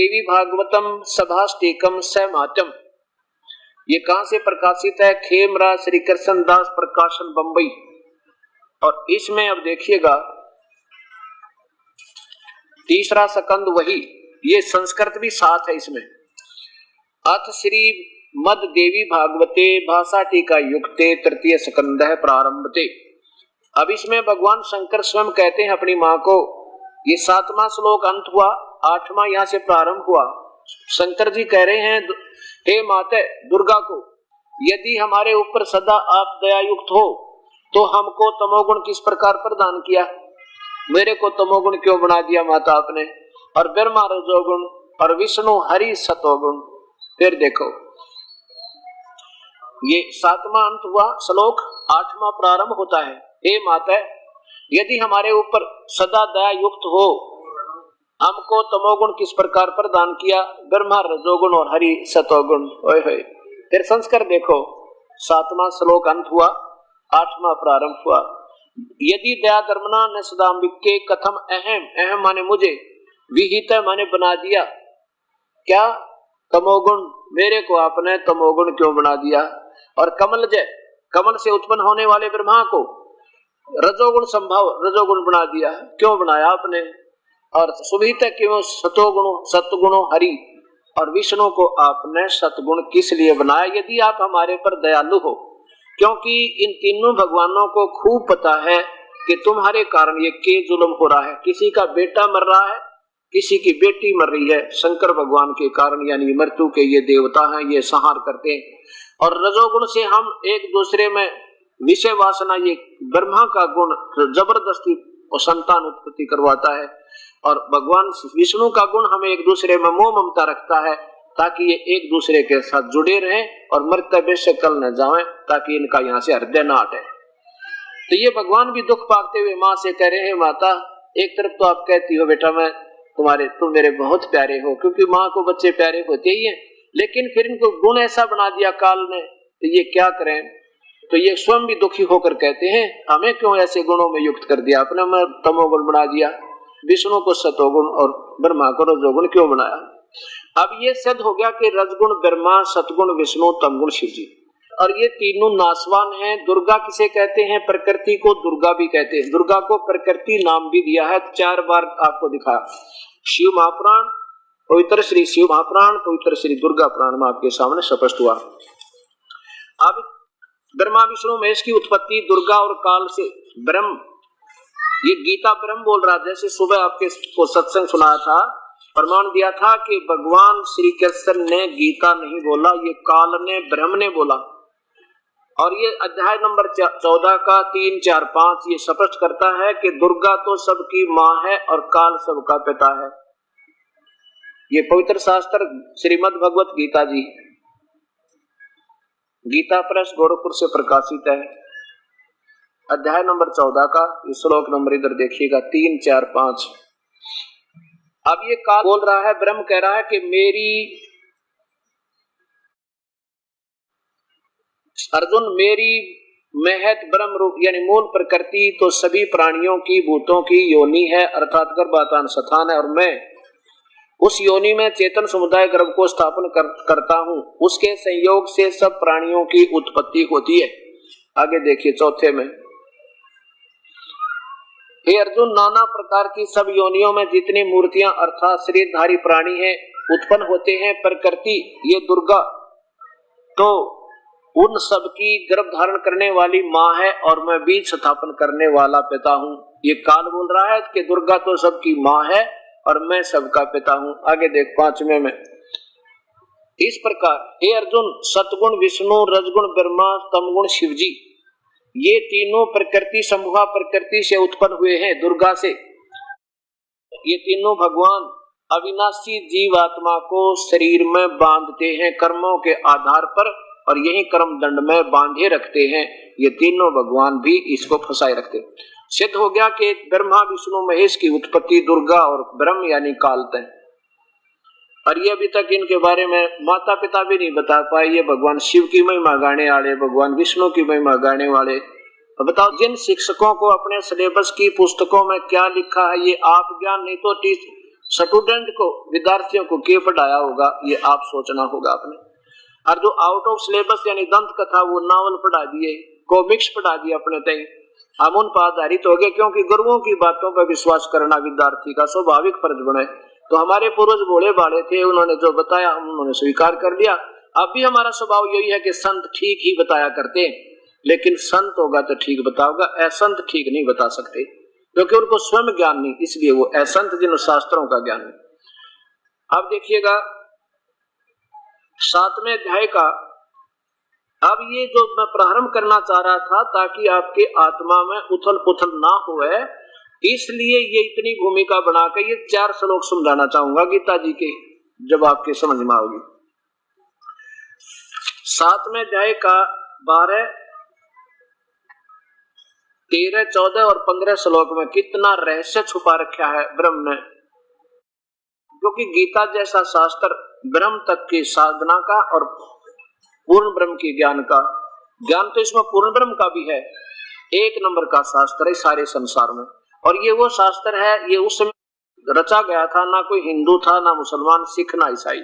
देवी भागवतम सभास्टेकम समाचम। ये कहां से प्रकाशित है? खेमरा श्री कृष्ण दास प्रकाशन बंबई। और इसमें अब देखिएगा तीसरा सकंद वही, ये संस्कृत भी साथ है इसमें। अथ श्री मद देवी भागवते भाषा टीका युक्ते तृतीय सकंद है प्रारंभते। अब इसमें भगवान शंकर स्वयं कहते हैं अपनी मां को, ये 7वां श्लोक अंत हुआ, 8वां यहाँ से प्रारंभ हुआ। शंकर जी कह रहे हैं, हे माते दुर्गा को, यदि हमारे ऊपर सदा आप दयायुक्त हो तो हमको तमोगुण किस प्रकार प्रदान किया? मेरे को तमोगुण क्यों बना दिया माता आपने? और ब्रह्मा रजोगुण और विष्णु हरि सतोगुण। फिर देखो ये 7वां अंत हुआ श्लोक, 8वां प्रारंभ होता है। हे माता यदि हमारे ऊपर सदा दया युक्त हो, हमको तमोगुण किस प्रकार प्रदान किया? ब्रह्मा रजोगुण और हरि सतोगुण। फिर संस्कार देखो, 7वां श्लोक अंत हुआ, 8वां प्रारंभ हुआ। यदि दया धर्मना न सदाम्बिके कथम अहम, अहम माने मुझे, विहित माने बना दिया क्या? तमोगुण, मेरे को आपने तमोगुण क्यों बना दिया? और कमल जय, कमल से उत्पन्न होने वाले ब्रह्मा को रजोगुण संभव रजोगुण बना दिया, क्यों बनाया आपने? और सुभित क्यों सतोगुण सतगुणों हरि, और विष्णु को आपने सतगुण किस लिए बनाया? यदि आप हमारे पर दयालु हो, क्योंकि इन तीनों भगवानों को खूब पता है कि तुम्हारे कारण ये के जुल्म हो रहा है। किसी का बेटा मर रहा है, किसी की बेटी मर रही है, शंकर भगवान के कारण, यानी मृत्यु के ये देवता हैं, ये संहार करते हैं। और रजोगुण से हम एक दूसरे में विषय वासना, ये ब्रह्मा का गुण जबरदस्ती संतान उत्पत्ति करवाता है, और भगवान विष्णु का गुण हमें एक दूसरे में मोह ममता रखता है, ताकि ये एक दूसरे के साथ जुड़े रहें और मरते बेशक कल न जाएं, ताकि इनका यहाँ से हृदय न हटे। तो ये भगवान भी दुख पाते हुए माँ से कह रहे हैं, माता एक तरफ तो आप कहती हो बेटा मैं तुम मेरे बहुत प्यारे हो, क्योंकि माँ को बच्चे प्यारे होते ही हैं, लेकिन फिर इनको गुण ऐसा बना दिया काल ने, तो ये क्या करें? तो ये स्वयं भी दुखी होकर कहते हैं, हमें क्यों ऐसे गुणों में युक्त कर दिया आपने? मैं तमोगुण बना दिया, विष्णु को सतोगुण और ब्रह्मा को रजोगुण क्यों बनाया? अब ये सिद्ध हो गया कि रजगुण ब्रह्मा, सतगुण विष्णु, तमगुण शिव जी, और ये तीनों नासवान हैं। दुर्गा किसे कहते हैं? प्रकृति को दुर्गा भी कहते हैं। दुर्गा को प्रकृति नाम भी दिया है, 4 बार आपको दिखाया। शिव महापुराण, पवित्र श्री शिव महापुराण, पवित्र श्री दुर्गा पुराण में आपके सामने स्पष्ट हुआ। अब ब्रह्मा विष्णु महेश की उत्पत्ति दुर्गा और काल से ब्रह्म, ये गीता ब्रह्म बोल रहा, जैसे सुबह आपके को सत्संग सुनाया था, प्रमाण दिया था कि भगवान श्री कृष्ण ने गीता नहीं बोला, ये काल ने ब्रह्म ने बोला। और ये अध्याय नंबर 14 का 3, 4, 5 ये स्पष्ट करता है कि दुर्गा तो सबकी माँ है और काल सबका पिता है। ये पवित्र शास्त्र श्रीमद् भगवत गीता जी, गीता प्रेस गोरखपुर से प्रकाशित है। अध्याय नंबर 14 का श्लोक नंबर इधर देखिएगा, 3, 4, 5। अब ये काल बोल रहा है, ब्रह्म कह रहा है कि मेरी अर्जुन, मेरी महत ब्रह्म रूप यानी मूल प्रकृति तो सभी प्राणियों की, भूतों की योनि है, अर्थात गर्भाधान स्थान है, और मैं उस योनि में चेतन समुदाय गर्भ को स्थापन करता हूँ। उसके संयोग से सब प्राणियों की उत्पत्ति होती है। आगे देखिए 4 में, हे अर्जुन, नाना प्रकार की सब योनियों में जितनी मूर्तियां अर्थात शरीरधारी प्राणी हैं उत्पन्न होते हैं, प्रकृति ये दुर्गा तो उन सब की गर्भ धारण करने वाली माँ है, और मैं बीज स्थापन करने वाला पिता हूँ। ये काल बोल रहा है कि दुर्गा तो सबकी माँ है और मैं सबका पिता हूँ। आगे देख 5वें में, इस प्रकार हे अर्जुन, सतगुण विष्णु, रजगुण ब्रह्मा, तमगुण शिव जी, ये तीनों प्रकृति संभवा प्रकृति से उत्पन्न हुए हैं, दुर्गा से। ये तीनों भगवान अविनाशी जीवात्मा को शरीर में बांधते हैं कर्मों के आधार पर, और यही कर्म दंड में बांधे रखते हैं। ये तीनों भगवान भी इसको फंसाए रखते हैं। सिद्ध हो गया कि ब्रह्मा विष्णु महेश की उत्पत्ति दुर्गा और ब्रह्म यानी काल तय, और ये अभी तक इनके बारे में माता पिता भी नहीं बता पाए। ये भगवान शिव की महिमा गाने वाले, भगवान विष्णु की महिमा गाने वाले। तो बताओ, जिन शिक्षकों को अपने सिलेबस की पुस्तकों में क्या लिखा है ये आप ज्ञान नहीं तो स्टूडेंट को, विद्यार्थियों को क्या पढ़ाया होगा ये आप सोचना होगा आपने। और जो आउट ऑफ सिलेबस यानी दंत कथा वो नावल पढ़ा दिए, कॉमिक्स पढ़ा दिए अपने तय, हम उन पर आधारित हो गए, क्योंकि गुरुओं की बातों पर विश्वास करना विद्यार्थी का स्वाभाविक फर्ज बने। तो हमारे पूर्वज भोले भाले थे, उन्होंने जो बताया हम उन्होंने स्वीकार कर लिया। अब भी हमारा स्वभाव यही है कि संत ठीक ही बताया करते हैं, लेकिन संत होगा तो ठीक बताओगा, असंत ठीक नहीं बता सकते, क्योंकि उनको स्वयं ज्ञान नहीं, इसलिए वो असंत जिन शास्त्रों का ज्ञान है। अब देखिएगा 7वें अध्याय का, अब ये जो मैं प्रारंभ करना चाह रहा था ताकि आपके आत्मा में उथल पुथल ना होए, इसलिए ये इतनी भूमिका बनाकर ये 4 श्लोक समझाना चाहूंगा गीता जी के, जब आपके समझ में आओगी। 7वें अध्याय का 12, 13, 14 और 15 श्लोक में कितना रहस्य छुपा रखा है ब्रह्म ने, क्योंकि गीता जैसा शास्त्र ब्रह्म तक की साधना का और पूर्ण ब्रह्म की ज्ञान का, ज्ञान तो इसमें पूर्ण ब्रह्म का भी है, 1 नंबर का शास्त्र है सारे संसार में। और ये वो शास्त्र है, ये उस समय रचा गया था, ना कोई हिंदू था, ना मुसलमान, सिख, ना ईसाई,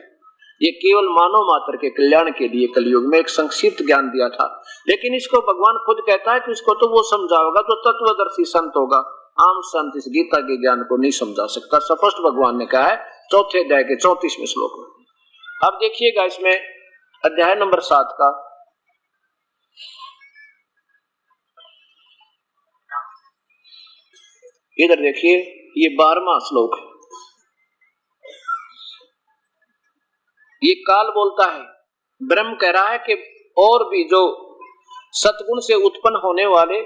ये केवल मानव मात्र के कल्याण के लिए कलयुग में एक संक्षिप्त ज्ञान दिया था। लेकिन इसको भगवान खुद कहता है कि इसको तो वो समझाओगा जो तत्वदर्शी संत होगा, आम संत इस गीता के ज्ञान को नहीं समझा सकता, स्पष्ट भगवान ने कहा है 4थे अध्याय के 34वें श्लोक में। अब देखिएगा इसमें अध्याय नंबर 7 का, इधर देखिए ये 12वां श्लोक है। ये काल बोलता है, ब्रह्म कह रहा है कि और भी जो सतगुण से उत्पन्न होने वाले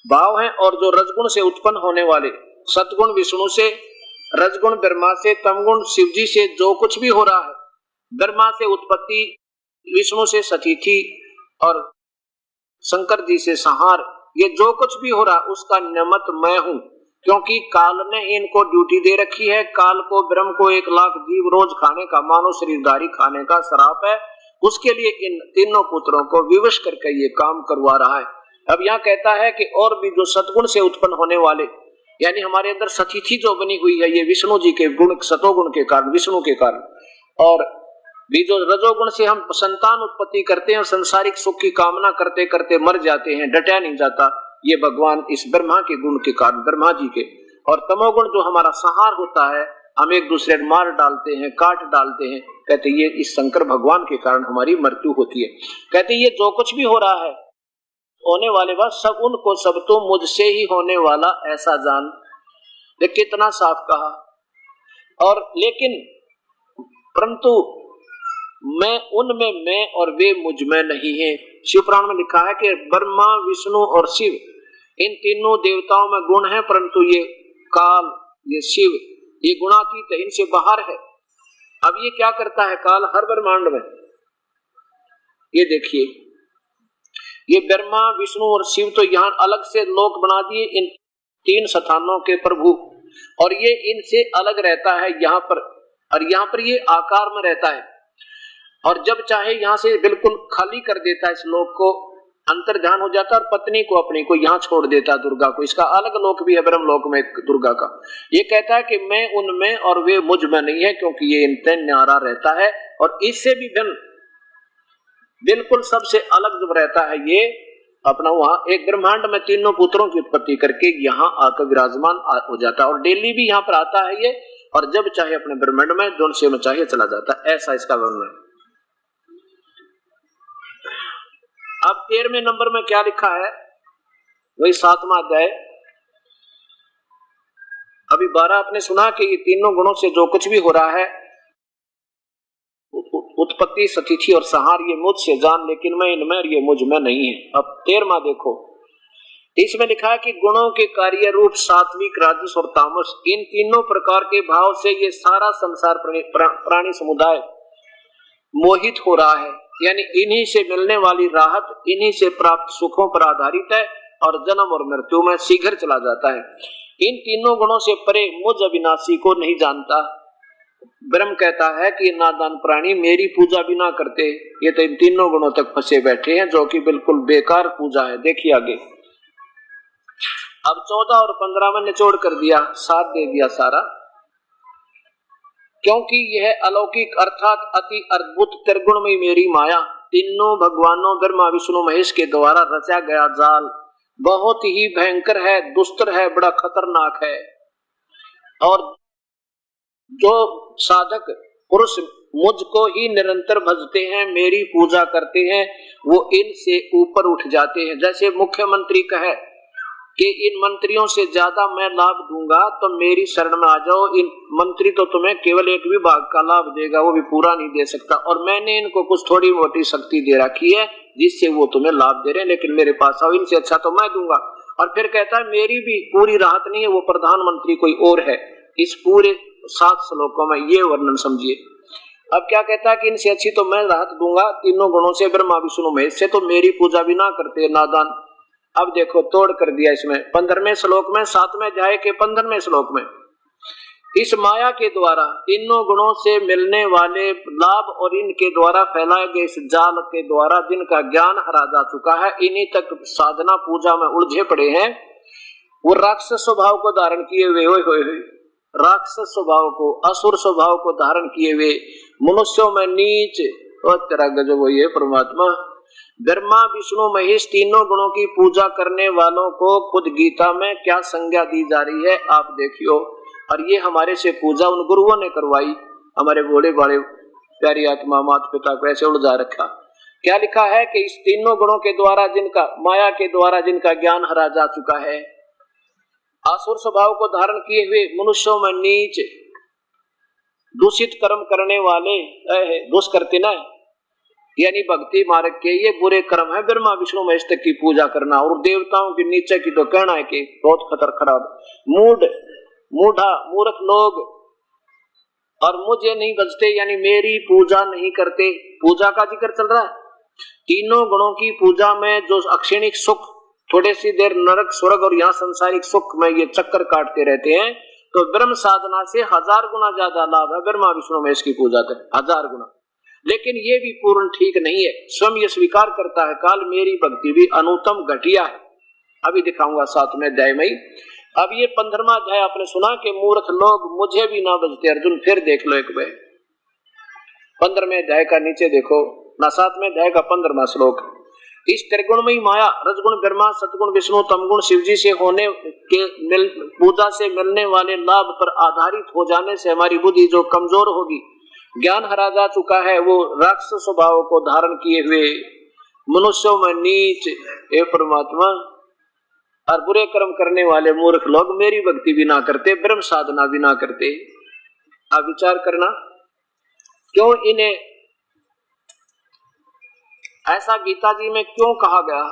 भाव हैं और जो रजगुण से उत्पन्न होने वाले, सतगुण विष्णु से, रजगुण ब्रह्मा से, तमगुण शिव जी से जो कुछ भी हो रहा है, ब्रह्मा से उत्पत्ति, विष्णु से सतीथि और शंकर जी से संहार, ये जो कुछ भी हो रहा उसका नियमत मैं हूं, क्योंकि काल ने इनको ड्यूटी दे रखी है। काल को, ब्रह्म को 1 लाख जीव रोज खाने का, मानव शरीरधारी खाने का श्राप है, उसके लिए इन तीनों पुत्रों को विवश करके ये काम करवा रहा है। अब यहाँ कहता है कि और भी जो सतगुण से उत्पन्न होने वाले, यानी हमारे अंदर सतीथि जो बनी हुई है, ये विष्णु जी के गुण, सतोगुण के कारण, विष्णु के कारण, और भी जो रजोगुण से हम संतान उत्पत्ति करते हैं और संसारिक सुख की कामना करते करते मर जाते हैं, डटा नहीं जाता, ये भगवान इस ब्रह्मा के गुण के कारण, ब्रह्मा जी के, और तमोगुण जो हमारा संहार होता है, हम एक दूसरे मार डालते हैं, काट डालते हैं, कहते ये इस शंकर भगवान के कारण हमारी मृत्यु होती है। कहते ये जो कुछ भी हो रहा है, होने वाले बात सब उनको सब तो मुझसे ही होने वाला ऐसा जान। देख कितना साफ कहा। और लेकिन परंतु मैं उनमें मैं और वे मुझ में नहीं है। शिव पुराण में लिखा है कि ब्रह्मा, विष्णु और शिव, इन तीनों देवताओं में गुण है, परंतु ये काल, ये शिव, ये गुणातीत है, इनसे बाहर है। अब ये क्या करता है काल हर ब्रह्मांड में, ये देखिए, ये ब्रह्मा, विष्णु और शिव तो यहाँ अलग से लोक बना दिए इन 3 स्थानों के प्रभु, और ये इनसे अलग रहता है यहाँ पर, और यहाँ पर ये आकार में रहता है, और जब चाहे यहाँ से बिल्कुल खाली कर देता है इस लोक को, अंतर्ध्यान हो जाता है, और पत्नी को अपनी को यहाँ छोड़ देता है, दुर्गा को। इसका अलग लोक भी है ब्रह्म लोक में दुर्गा का। ये कहता है कि मैं उनमें और वे मुझ में नहीं है, क्योंकि ये इनसे न्यारा रहता है, और इससे भी भिन्न बिल्कुल सबसे अलग जब रहता है, ये अपना वहां एक ब्रह्मांड में तीनों पुत्रों की उत्पत्ति करके यहाँ आकर विराजमान हो जाता है, और डेली भी यहाँ पर आता है ये, और जब चाहे अपने ब्रह्मांड में जो से में चाहे चला जाता है। ऐसा इसका वर्णन है। अब 13वें नंबर में क्या लिखा है, वही 7वां अध्याय। अभी 12 आपने सुना कि ये तीनों गुणों से जो कुछ भी हो रहा है, उत्पत्ति, सतीथि और संहार, ये मुझसे जान, लेकिन मैं इनमें और ये मुझ में नहीं है। अब 13वां देखो, इसमें लिखा है कि गुणों के कार्य रूप सात्विक, राजस और तामस, इन तीनों प्रकार के भाव से ये सारा संसार प्राणी समुदाय मोहित हो रहा है, यानी इन्हीं से मिलने वाली राहत, इन्हीं से प्राप्त सुखों पर आधारित है, और जन्म और मृत्यु में शीघ्र चला जाता है। इन तीनों गुणों से परे मुझ अविनाशी को नहीं जानता। ब्रह्म कहता है कि नादान प्राणी मेरी पूजा भी ना करते, ये तो इन तीनों गुणों तक फंसे बैठे हैं, जो कि बिल्कुल बेकार पूजा है। देखिए आगे, अब 14 और 15 में निचोड़ कर दिया, साथ दे दिया सारा। क्योंकि यह अलौकिक अर्थात अति अद्भुत त्रिगुणमयी मेरी माया तीनों भगवानों ब्रह्मा विष्णु महेश के द्वारा रचा गया जाल बहुत ही भयंकर है, दुस्तर है, बड़ा खतरनाक है। और जो साधक पुरुष मुझको ही निरंतर भजते हैं, मेरी पूजा करते हैं, वो इनसे ऊपर उठ जाते हैं। जैसे मुख्यमंत्री कहे कि इन मंत्रियों से ज्यादा मैं लाभ दूंगा तो मेरी शरण में आ जाओ। इन मंत्री तो तुम्हें केवल एक विभाग का लाभ देगा, वो भी पूरा नहीं दे सकता, और मैंने इनको कुछ थोड़ी मोटी शक्ति दे रखी है जिससे वो तुम्हें लाभ दे रहे हैं, लेकिन मेरे पास आओ, इनसे अच्छा तो मैं दूंगा। और फिर कहता है मेरी भी पूरी राहत नहीं है, वो प्रधानमंत्री कोई और है। इस पूरे 7 श्लोकों में ये वर्णन समझिए। अब क्या कहता है कि इनसे अच्छी तो मैं राहत दूंगा तीनों गुणों से, ब्रह्मा विष्णु महेश से, तो मेरी पूजा भी ना करते नादान। अब देखो तोड़ कर दिया इसमें 15वें श्लोक में, 7वें अध्याय के 15वें श्लोक में। इस माया के द्वारा तीनों गुणों से मिलने वाले लाभ और इनके द्वारा फैलाए गए इस जाल के द्वारा जिनका ज्ञान हरा जा चुका है, इन्हीं तक साधना पूजा में उलझे पड़े हैं। वो राक्षस स्वभाव को धारण किए हुए राक्षस स्वभाव को, असुर स्वभाव को धारण किए हुए मनुष्यों में नीच और तेरा गजब हो ये परमात्मा। ब्रह्मा विष्णु महेश तीनों गुणों की पूजा करने वालों को खुद गीता में क्या संज्ञा दी जा रही है आप देखियो। और ये हमारे से पूजा उन गुरुओं ने करवाई, हमारे बड़े बड़े प्यारी आत्मा माता पिता को ऐसे उलझा रखा। क्या लिखा है कि इस तीनों गुणों के द्वारा जिनका, माया के द्वारा जिनका ज्ञान हरा जा चुका है, आसुर स्वभाव को धारण किए हुए मनुष्यों में नीच दूषित कर्म करने वाले, दोष करते ना, यानी भक्ति मार्ग के ये बुरे कर्म है ब्रह्मा विष्णु महेश तक की पूजा करना, और देवताओं के नीचे की तो कहना है कि बहुत खतर खराब मूर्ख लोग, और मुझे नहीं बचते यानी मेरी पूजा नहीं करते। पूजा का जिक्र चल रहा है। तीनों गुणों की पूजा में जो अक्षणिक सुख, थोड़ी सी देर नरक स्वर्ग और यहाँ संसारिक सुख में ये चक्कर काटते रहते हैं, तो ब्रह्म साधना से 1000 गुना ज्यादा लाभ है ब्रह्मा विष्णु महेश की पूजा से, 1000 गुना। लेकिन ये भी पूर्ण ठीक नहीं है। स्वयं ये स्वीकार करता है काल मेरी भक्ति भी अनुत्तम घटिया है। अभी दिखाऊंगा 7वें अध्याय में। अब ये 15वां अध्याय आपने सुना कि मूर्ख लोग मुझे भी ना बजते। अर्जुन फिर देख लो एक बार 15वें अध्याय का नीचे देखो ना, 7वें अध्याय का 15वां श्लोक। इस त्रिगुणमयी माया रजगुण ब्रह्मा सतगुण विष्णु तमगुण शिव जी से होने के पूजा से मिलने वाले लाभ पर आधारित हो जाने से हमारी बुद्धि जो कमजोर होगी, ज्ञान हरा जा चुका है, वो राक्षस स्वभाव को धारण किए हुए मनुष्यों में नीच हे परमात्मा और बुरे कर्म करने वाले मूर्ख लोग मेरी भक्ति भी ना करते, ब्रह्म साधना भी ना करते। अब विचार करना क्यों इन्हें ऐसा गीता जी में क्यों कहा गया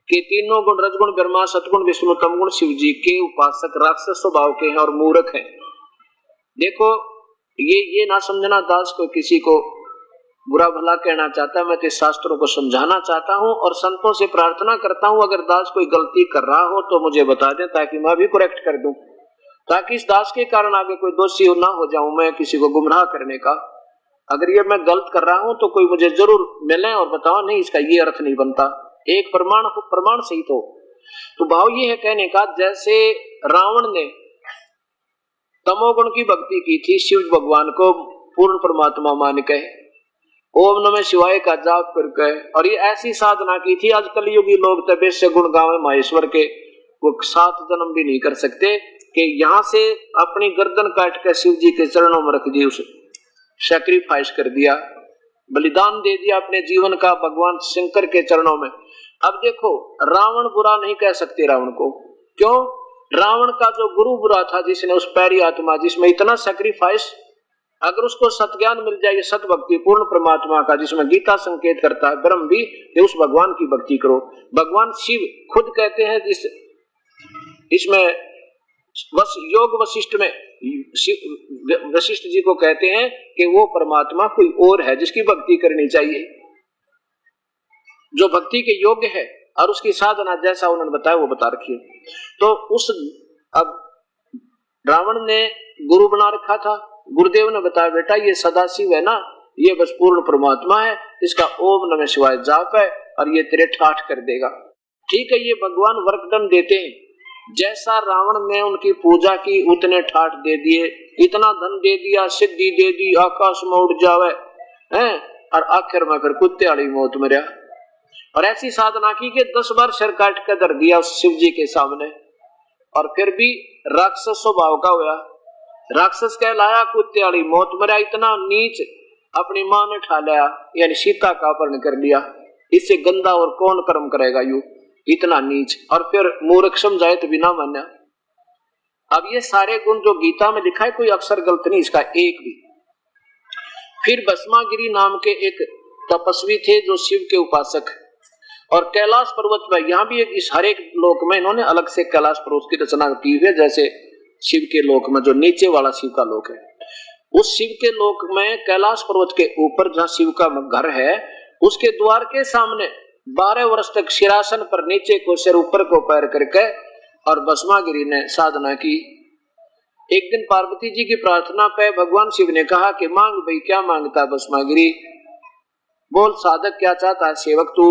कि तीनों गुण रजगुण ब्रह्मा सतगुण विष्णु तमगुण शिव जी के उपासक राक्षस स्वभाव के हैं और मूर्ख हैं। देखो ये ना समझना दास को किसी को बुरा भला कहना चाहता, मैं तो शास्त्रों को समझाना चाहता हूँ और संतों से प्रार्थना करता हूँ अगर दास कोई गलती कर रहा हो तो मुझे बता दें ताकि मैं भी करेक्ट कर दूं, ताकि इस दास के कारण आगे कोई दोषी ना हो जाऊं मैं किसी को गुमराह करने का। अगर ये मैं गलत कर रहा हूं तो कोई मुझे जरूर मिले और बताओ नहीं इसका ये अर्थ नहीं बनता, एक प्रमाण सहित हो। तो भाव ये है कहने का, जैसे रावण ने तमोगुण की भक्ति की थी शिव भगवान को पूर्ण परमात्मा मान के ओम नमः शिवाय का जाप करके, और ये ऐसी साधना की थी आज कलयुगी लोग तबे से गुण गावे माहेश्वर के, वो 7 जन्म भी नहीं कर सकते कि यहाँ से अपनी गर्दन काट के शिव जी के चरणों में रख दी, उसे सैक्रिफाइस कर दिया, बलिदान दे दिया अपने जीवन का भगवान शंकर के चरणों में। अब देखो रावण बुरा नहीं कह सकते रावण को, क्यों? रावण का जो गुरु बुरा था जिसने उस पैरी आत्मा जिसमें इतना सैक्रिफाइस, अगर उसको सत्ज्ञान मिल जाए सत भक्ति पूर्ण परमात्मा का जिसमें गीता संकेत करता है ब्रह्म भी, तो उस भगवान की भक्ति करो। भगवान शिव खुद कहते हैं इसमें योग वशिष्ठ में वशिष्ठ जी को कहते हैं कि वो परमात्मा कोई और है जिसकी भक्ति करनी चाहिए, जो भक्ति के योग्य है और उसकी साधना जैसा उन्होंने बताया वो बता रखी है। तो उस अब रावण ने गुरु बना रखा था, गुरुदेव ने बताया बेटा ये सदाशिव है ना, ये बस पूर्ण परमात्मा है, इसका ओम नमः शिवाय जाप है और ये तेरे ठाठ कर देगा। ठीक है, ये भगवान वर्कडन देते हैं जैसा रावण ने उनकी पूजा की उतने ठाठ दे दिए, इतना धन दे दिया, सिद्धि दे दी, आकाश में उड़ जावे हैं, और आखिर में फिर कुत्ते वाली मौत मरा। और ऐसी साधना की कि 10 बार सिर काट कर धर दिया उस शिव जी के सामने, और फिर भी राक्षस स्वभाव का हुआ, राक्षस कहलाया, कुत्ते वाली मौत मरा। इतना नीच अपनी मां ने ठा लिया, यानी सीता का अपहरण कर लिया। इससे गंदा और कौन कर्म करेगा यू, इतना नीच। और फिर मूर्ख समझाए तो बिना माना। अब ये सारे गुण जो गीता में लिखा है, कोई अक्षर गलत नहीं इसका एक भी। फिर भस्मागिरी नाम के एक तपस्वी थे जो शिव के उपासक, और कैलाश पर्वत पर, यहाँ भी इस हर एक लोक में इन्होंने अलग से कैलाश पर्वत की रचना की हुई है। जैसे शिव के लोक में जो नीचे वाला शिव का लोक है, उस शिव के लोक में कैलाश पर्वत के ऊपर जहाँ शिव का घर है, उसके द्वार के सामने 12 वर्ष तक शिरासन पर नीचे को सिर ऊपर को पैर करके और भस्मागिरी ने साधना की। एक दिन पार्वती जी की प्रार्थना पे भगवान शिव ने कहा कि मांग भाई, क्या मांगता है भस्मागिरी, बोल साधक क्या चाहता है सेवक तू।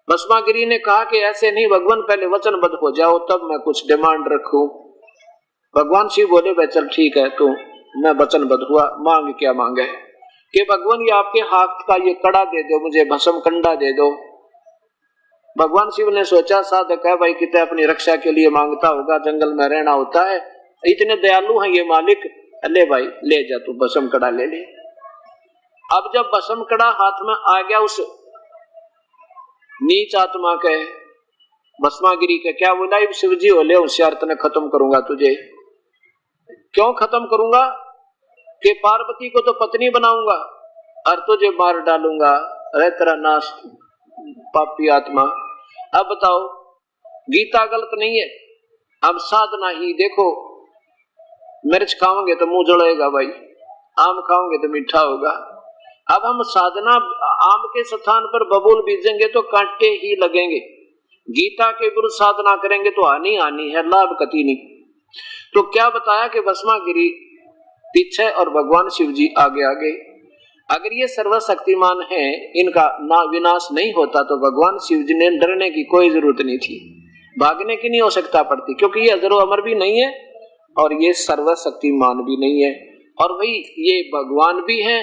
भस्मागिरी ने कहा कि ऐसे नहीं भगवान, पहले वचनबद्ध हो जाओ तब मैं कुछ डिमांड रखूं। भगवान शिव बोले भाई चल ठीक है, तो मैं वचनबद्ध हुआ, मांग क्या मांगे कि भगवान ये आपके हाथ का ये कड़ा दे दो, मुझे भस्म कंडा दे दो। भगवान शिव ने सोचा साधक है भाई, कितने अपनी रक्षा के लिए मांगता होगा, जंगल में रहना होता है, इतने दयालु हैं ये मालिक, ले भाई ले जा तू भस्म कड़ा ले ले। अब जब भस्म कड़ा हाथ में आ गया उस नीच आत्मा के, भस्मागिरी के, क्या बोला शिव जी बोले होशियार, तने खत्म करूंगा तुझे। क्यों खत्म करूंगा कि पार्वती को तो पत्नी बनाऊंगा और तुझे मार डालूंगा, अरे तेरा नाश पापी आत्मा। अब बताओ गीता गलत नहीं है, अब साधना ही देखो। मिर्च खाओगे तो मुंह जलेगा भाई, आम खाओगे तो मीठा होगा। अब हम साधना आम के स्थान पर बबूल बीजेंगे तो कांटे ही लगेंगे, गीता के विरुद्ध साधना करेंगे तो हानि हानि है, लाभ कति नहीं। तो क्या बताया कि भस्मागिरी पीछे और भगवान शिव जी आगे आगे। अगर ये सर्वशक्तिमान है, इनका ना विनाश नहीं होता तो भगवान शिव जी ने डरने की कोई जरूरत नहीं थी, भागने की नहीं आवश्यकता पड़ती, क्योंकि ये अजरो अमर भी नहीं है और ये सर्वशक्तिमान भी नहीं है, और भाई ये भगवान भी है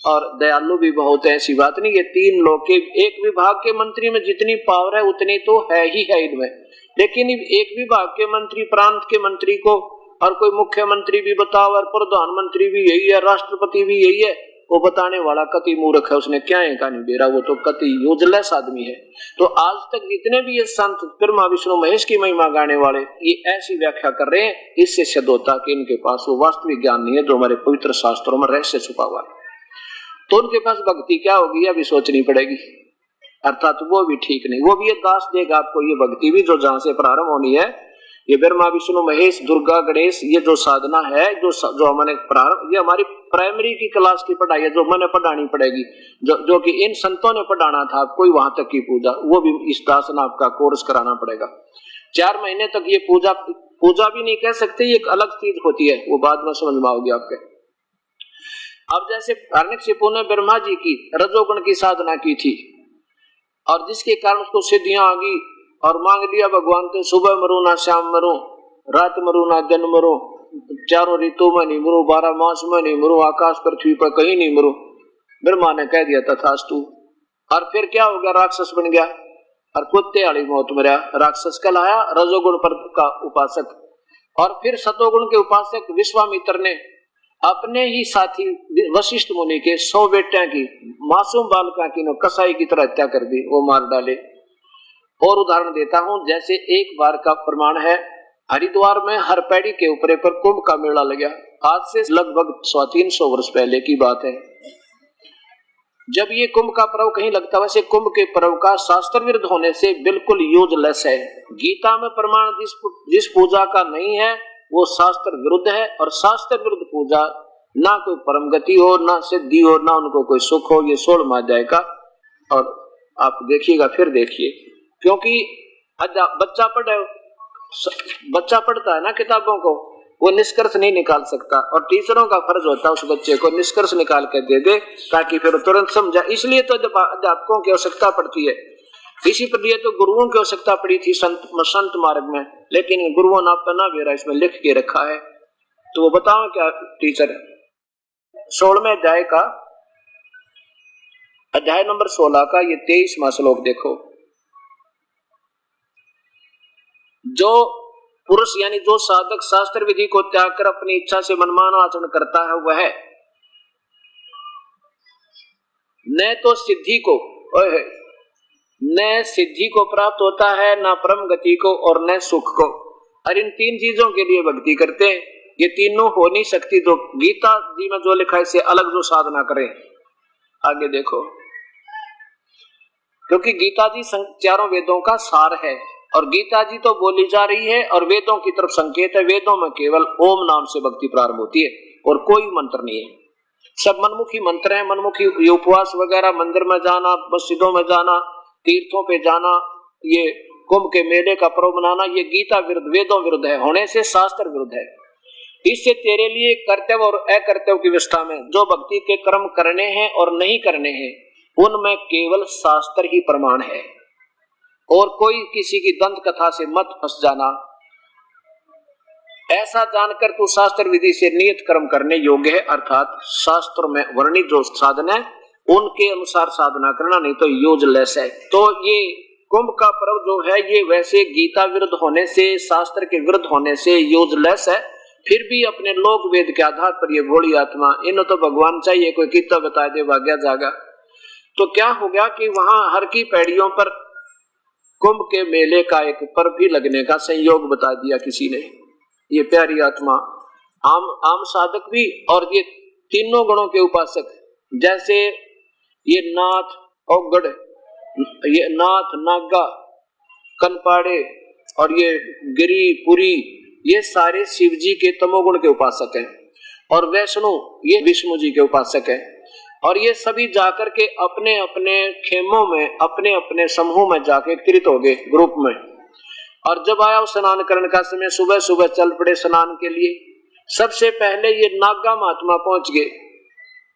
और दयालु भी बहुत है। ऐसी बात नहीं, ये 3 लोग के एक विभाग के मंत्री में जितनी पावर है उतनी तो है ही है इनमें, लेकिन एक विभाग के मंत्री, प्रांत के मंत्री को और कोई मुख्यमंत्री भी बताओ और प्रधानमंत्री भी यही है, राष्ट्रपति भी यही है, वो बताने वाला कति मूर्ख है, उसने क्या है कहानी बेरा, वो तो कति यूजलेस आदमी है। तो आज तक जितने भी ये संत ब्रह्मा विष्णु महेश की महिमा गाने वाले ये ऐसी व्याख्या कर रहे हैं, इससे सिद्ध होता कि इनके पास वो वास्तविक ज्ञान नहीं है जो हमारे पवित्र शास्त्रों में रहस्य छुपा हुआ है। तो उनके पास भक्ति क्या होगी अभी सोचनी पड़ेगी, अर्थात वो भी ठीक नहीं, वो भी ये दास देगा आपको ये भक्ति भी जो जहां से प्रारंभ होनी है। ये ब्रह्मा विष्णु महेश दुर्गा गणेश ये जो साधना है, जो हमने प्रारंभ, ये हमारी प्राइमरी की क्लास की पढ़ाई है जो मैंने पढ़ानी पड़ेगी, जो कि इन संतों ने पढ़ाना था आपको, वहां तक की पूजा, वो भी इस दास ने आपका कोर्स कराना पड़ेगा। 4 महीने तक ये पूजा भी नहीं कह सकते, ये एक अलग चीज होती है, वो बाद में समझ में आओगे आपके। अब जैसे हिरण्यकशिपु ने ब्रह्मा जी की रजोगुण की साधना की थी और जिसके कारण उसको सिद्धियां आ गई और मांग लिया भगवान के, सुबह मरू ना शाम मरू, रात मरू ना दिन मरू, चारों ऋतु में नहीं मरू, 12 मास में नहीं मरू, आकाश पृथ्वी पर कहीं नहीं मरू। ब्रह्मा ने कह दिया तथास्तु। और फिर क्या हो गया, राक्षस बन गया और कुत्ते वाली मौत मरा, राक्षस कहलाया, रजोगुण पर का उपासक। और फिर सतोगुण के उपासक विश्वामित्र ने अपने ही साथी वशिष्ठ मुनि के 100 बेटियां की, मासूम बालका की कसाई की तरह हत्या कर दी, वो मार डाले। और उदाहरण देता हूं, जैसे एक बार का प्रमाण है, हरिद्वार में हर पैड़ी के ऊपर पर कुंभ का मेला लगा, आज से लगभग 350 वर्ष पहले की बात है। जब ये कुंभ का पर्व कहीं लगता, वैसे कुंभ के पर्व का शास्त्र विरुद्ध होने से बिल्कुल यूजलेस है। गीता में प्रमाण जिस पूजा का नहीं है वो शास्त्र विरुद्ध है, और शास्त्र विरुद्ध पूजा ना कोई परम गति हो, ना सिद्धि हो, ना उनको कोई सुख हो। ये 16वां अध्याय का, और आप देखिएगा, फिर देखिए, क्योंकि बच्चा पढ़ता है ना किताबों को, वो निष्कर्ष नहीं निकाल सकता, और टीचरों का फर्ज होता है उस बच्चे को निष्कर्ष निकाल कर दे दे ताकि फिर तुरंत समझा। इसलिए तो अध्यापकों की आवश्यकता पड़ती है। इसी पर लिए तो गुरुओं की आवश्यकता पड़ी थी संत मार्ग में, लेकिन गुरुओं ने अपना बेरा इसमें लिख के रखा है। तो वो बताओ क्या टीचर। 16वें अध्याय का, अध्याय नंबर 16 का ये 23वां श्लोक देखो। जो पुरुष यानी जो साधक शास्त्र विधि को त्याग कर अपनी इच्छा से मनमाना आचरण करता है वह न तो सिद्धि को न सिद्धि को प्राप्त होता है, न परम गति को और न सुख को। और इन तीन चीजों के लिए भक्ति करते हैं, ये तीनों हो नहीं सकती। तो गीता जी में जो लिखा है इससे अलग जो साधना करें। आगे देखो, क्योंकि गीता जी चारों वेदों का सार है और गीता जी तो बोली जा रही है और वेदों की तरफ संकेत है। वेदों में केवल ओम नाम से भक्ति प्रारंभ होती है और कोई मंत्र नहीं है, सब मनमुखी मंत्र हैं। मनमुखी उपवास वगैरह, मंदिर में जाना, मस्जिदों में जाना, तीर्थों पे जाना, ये कुंभ के मेले का पर्व मनाना, ये गीता विरुद्ध, वेदों विरुद्ध है, होने से शास्त्र विरुद्ध है। इससे तेरे लिए कर्तव्य और अकर्तव्य की व्यवस्था में जो भक्ति के कर्म करने हैं और नहीं करने हैं उनमें केवल शास्त्र ही प्रमाण है और कोई किसी की दंत कथा से मत फंस जाना। ऐसा जानकर तू शास्त्र विधि से नियत कर्म करने योग्य है, अर्थात शास्त्र में वर्णित जो साधन है उनके अनुसार साधना करना, नहीं तो यूजलेस है। तो ये कुंभ का पर्व जो है ये वैसे गीता विरुद्ध होने से, शास्त्र के विरुद्ध होने से यूजलेस है, फिर भी अपने लोक वेद के आधार पर ये भोली आत्मा, इन्हें तो भगवान चाहिए, कोई कितना बता दे भाग्या जागा। तो क्या हो गया कि वहां हर की पैड़ियों पर कुंभ के मेले का एक पर्व भी लगने का संयोग बता दिया किसी ने। ये प्यारी आत्मा आम साधक भी और ये तीनों गुणों के उपासक, जैसे ये नाथ औगड़, ये नाथ नागा, कनपाड़े और ये गिरी पुरी, ये सारे शिव जी के तमोगुण के उपासक हैं और वैष्णु ये विष्णु जी के उपासक हैं। और ये सभी जाकर के अपने अपने खेमों में, अपने अपने समूह में जाके एकत्रित हो गए ग्रुप में। और जब आया स्नान करने का समय, सुबह सुबह चल पड़े स्नान के लिए। सबसे पहले ये नागा महात्मा पहुंच गए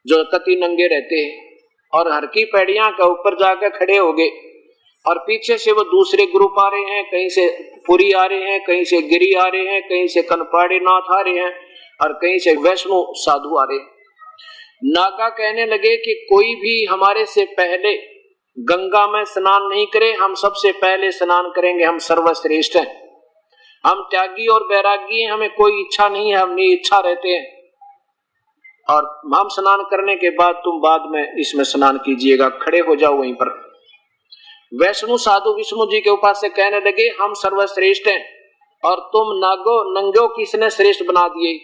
जो कति नंगे रहते हैं और हर की पैड़ियां का ऊपर जाकर खड़े हो गए और पीछे से वो दूसरे ग्रुप आ रहे हैं, कहीं से पुरी आ रहे हैं, कहीं से गिरी आ रहे हैं, कहीं से कनपाड़ी नाथ आ रहे हैं और कहीं से वैष्णु साधु आ रहे हैं। नागा कहने लगे कि कोई भी हमारे से पहले गंगा में स्नान नहीं करे, हम सबसे पहले स्नान करेंगे, हम सर्वश्रेष्ठ हैं, हम त्यागी और बैरागी हैं, हमें कोई इच्छा नहीं है, हम निइच्छा रहते हैं और हम स्नान करने के बाद तुम बाद में इसमें स्नान कीजिएगा, खड़े हो जाओ वहीं पर। वैष्णु साधु विष्णु जी के उपासक कहने लगे हम सर्वश्रेष्ठ हैं और तुम नागो नंगो किसने श्रेष्ठ बना दिए,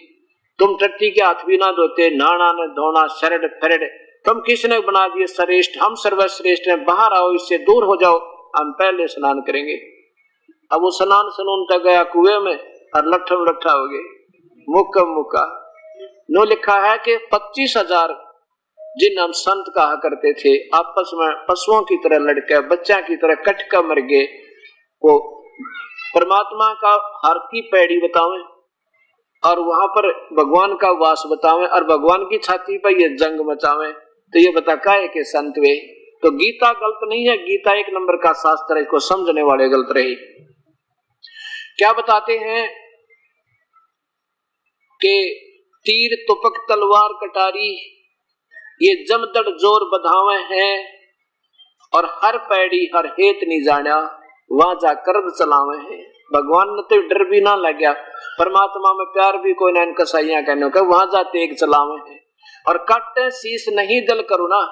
तुम टट्टी के हाथ भी ना धोते, नाना न धोना, शरड फरड, तुम किसने बना दिए श्रेष्ठ, हम सर्वश्रेष्ठ हैं, बाहर आओ, इससे दूर हो जाओ, हम पहले स्नान करेंगे। अब वो स्नान सनून तक गया कुएं में और लट्ठम लट्ठा हो गए, मुक्का मुक्का। नो लिखा है कि 25,000 जिन हम संत कहा करते थे आपस में पशुओं की तरह लड़के, बच्चा की तरह कट कर मर गए। वो परमात्मा का हर की पैड़ी बतावें और वहां पर भगवान का वास बतावें और भगवान की छाती पर ये जंग मचावें, तो ये बता का है कि संत वे। तो गीता गलत नहीं है, गीता एक नंबर का शास्त्र है, इसको समझने वाले गलत रहे। क्या बताते हैं कि तीर तुपक तलवार कटारी ये जमदड़ जोर बधावे हैं और हर पैड़ी हर हेत नहीं जाना, वहां जाकर चलावे हैं। भगवान ने तो डर भी ना लग गया, परमात्मा में प्यार भी कोई ना, कसाइया कहने का वहां जाते एक चलावे हैं और काटे शीश नहीं दल करुणा।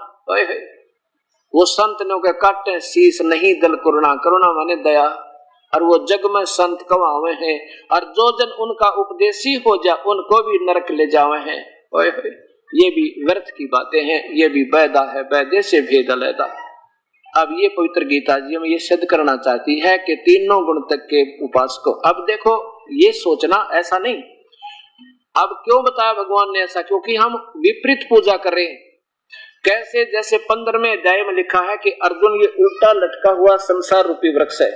वो संत ने के काटे शीश नहीं दल करुणा, करुणा माने दया, और वो जग में संत कवावे हैं और जो जन उनका उपदेशी हो जा उनको भी नरक ले जावे हैं। ये भी व्यर्थ की बातें हैं, ये भी बैदा है, बैदे से भेद अलैदा। अब ये पवित्र गीता जी में ये सिद्ध करना चाहती है कि तीनों गुण तक के उपासकों। अब देखो ये सोचना ऐसा नहीं, अब क्यों बताया भगवान ने ऐसा, क्योंकि हम विपरीत पूजा कर रहे हैं। कैसे, जैसे 15वें अध्याय में लिखा है कि अर्जुन ये उल्टा लटका हुआ संसार रूपी वृक्ष है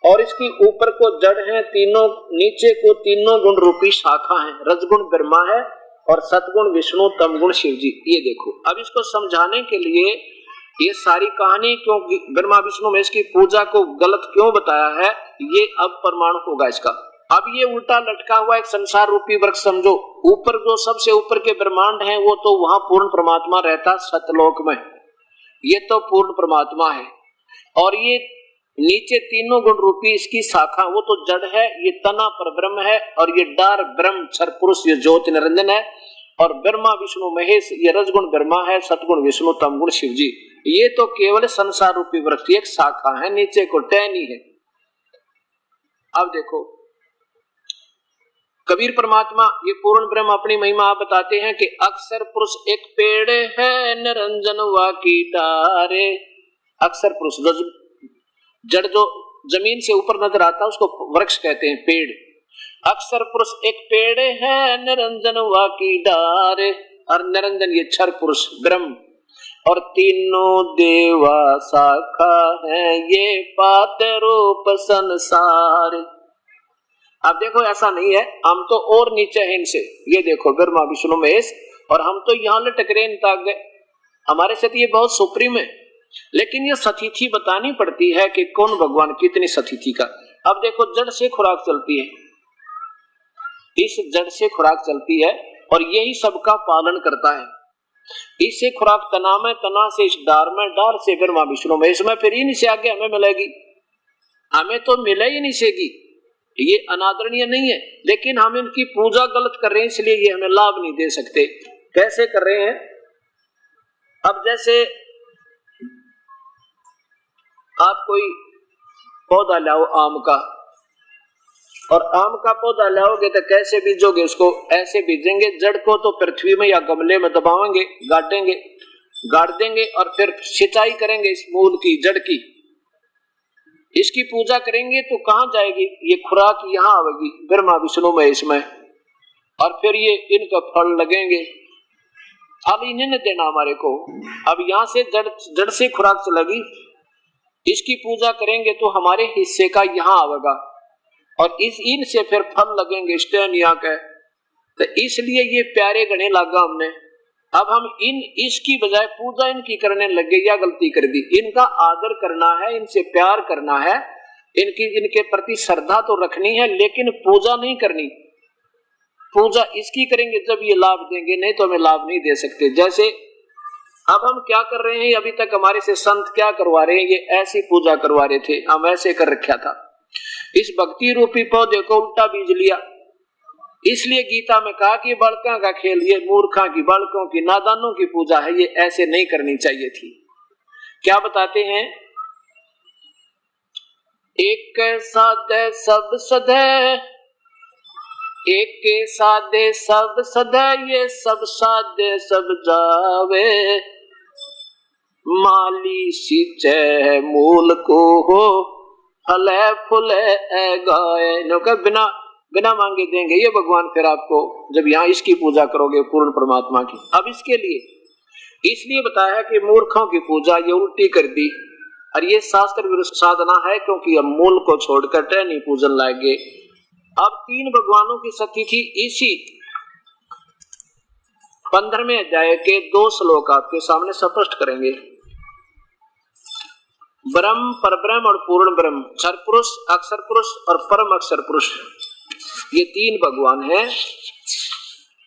और इसकी ऊपर को जड़ है तीनों, नीचे को तीनों गुण रूपी शाखा है, रजगुण ब्रह्मा है और सतगुण विष्णु, तमगुण शिव जी। ये देखो अब इसको समझाने के लिए ये सारी कहानी क्यों ब्रह्मा विष्णु महेश की पूजा को गलत क्यों बताया है, ये अब प्रमाण होगा इसका। अब ये उल्टा लटका हुआ एक संसार रूपी वृक्ष समझो, ऊपर जो सबसे ऊपर के ब्रह्मांड है वो तो वहां पूर्ण परमात्मा रहता सतलोक में, ये तो पूर्ण परमात्मा है। और ये नीचे तीनों गुण रूपी इसकी शाखा वो तो जड़ है, ये तना पर ब्रह्म है, और ये डार ब्रह्म क्षर पुरुष ये ज्योति निरंजन है, और ब्रह्मा विष्णु महेश ये रजगुण ब्रह्मा है, सतगुण विष्णु तमगुण शिव जी। ये तो केवल संसार रूपी वृक्ष एक शाखा है, नीचे को टहनी है। अब देखो कबीर परमात्मा ये पूर्ण ब्रह्म अपनी महिमा आप बताते हैं कि अक्षर पुरुष एक पेड़ है निरंजन वाकी डारे। अक्षर पुरुष जड़ जो जमीन से ऊपर नजर आता है उसको वृक्ष कहते हैं, पेड़। अक्षर पुरुष एक पेड़ है निरंजन वाकी डारे, और निरंजन ये क्षर पुरुष ब्रह्म, और तीनों देवा शाखा है ये पाते रूप संसार। अब देखो ऐसा नहीं है, हम तो और नीचे हैं इनसे, ये देखो ब्रह्मा विष्णु महेश, और हम तो यहाँ लटक रहे इन तक गए, हमारे साथ ये बहुत सुप्रीम है। लेकिन ये सतिथि बतानी पड़ती है कि कौन भगवान कितनी सतिथि का। अब देखो जड़ से खुराक चलती है, इस जड़ से खुराक चलती है, और यही सबका पालन करता है। इससे खुराक तना में, तना से इस डार में, डार से ब्रह्मा विष्णु महेश में, फिर इनसे आगे हमें मिलेगी। हमें तो मिले ही नहीं सेगी, ये अनादरणीय नहीं है, लेकिन हम इनकी पूजा गलत कर रहे हैं, इसलिए ये हमें लाभ नहीं दे सकते। कैसे कर रहे हैं? अब जैसे आप कोई पौधा लाओ आम का, और आम का पौधा लाओगे तो कैसे बीजोगे उसको? ऐसे बीजेंगे, जड़ को तो पृथ्वी में या गमले में दबावेंगे, गाड़ेंगे, गाड़ देंगे, और फिर सिंचाई करेंगे इस मूल की, जड़ की, इसकी पूजा करेंगे तो कहां जाएगी? ये खुराक यहाँ आवेगी ब्रह्मा विष्णु महेश में, और फिर ये इनका फल लगेंगे। फल इन्हें देना हमारे को। अब यहाँ से जड़ से खुराक चलेगी, इसकी पूजा करेंगे तो हमारे हिस्से का यहाँ आवेगा, और इस इन से फिर फल लगेंगे स्टेनिया के। तो इसलिए ये प्यारे गणे लागा हमने। अब हम इसकी बजाय पूजा इनकी करने लग गए, या गलती कर दी। इनका आदर करना है, इनसे प्यार करना है, इनके प्रति श्रद्धा तो रखनी है, लेकिन पूजा नहीं करनी। पूजा इसकी करेंगे जब ये लाभ देंगे, नहीं तो हमें लाभ नहीं दे सकते। जैसे अब हम क्या कर रहे हैं, अभी तक हमारे से संत क्या करवा रहे हैं, ये ऐसी पूजा करवा रहे थे, हम ऐसे कर रखा था। इस भक्ति रूपी पौधे को उल्टा बीज लिया, इसलिए गीता में कहा कि बालकों का खेल, ये मूर्खों की, बालकों की, नादानों की पूजा है, ये ऐसे नहीं करनी चाहिए थी। क्या बताते हैं? एक साधे सब सधे, एक के साधे सब सधे, ये सब साधे सब जावे, माली सींचे मूल को हो, फले फूले गाए। बिना मांगे देंगे ये भगवान फिर आपको, जब यहाँ इसकी पूजा करोगे पूर्ण परमात्मा की। अब इसके लिए इसलिए बताया कि मूर्खों की पूजा ये उल्टी कर दी, और ये शास्त्र विरुद्ध साधना है, क्योंकि अब मूल को छोड़कर टहनी पूजन लाएंगे। अब 3 भगवानों की सतिथि इसी 15वें अध्याय के 2 श्लोक आपके सामने स्पष्ट करेंगे। ब्रह्म, परब्रह्म और पूर्ण ब्रह्म, क्षर पुरुष, अक्षर पुरुष और परम अक्षर पुरुष, ये 3 भगवान हैं,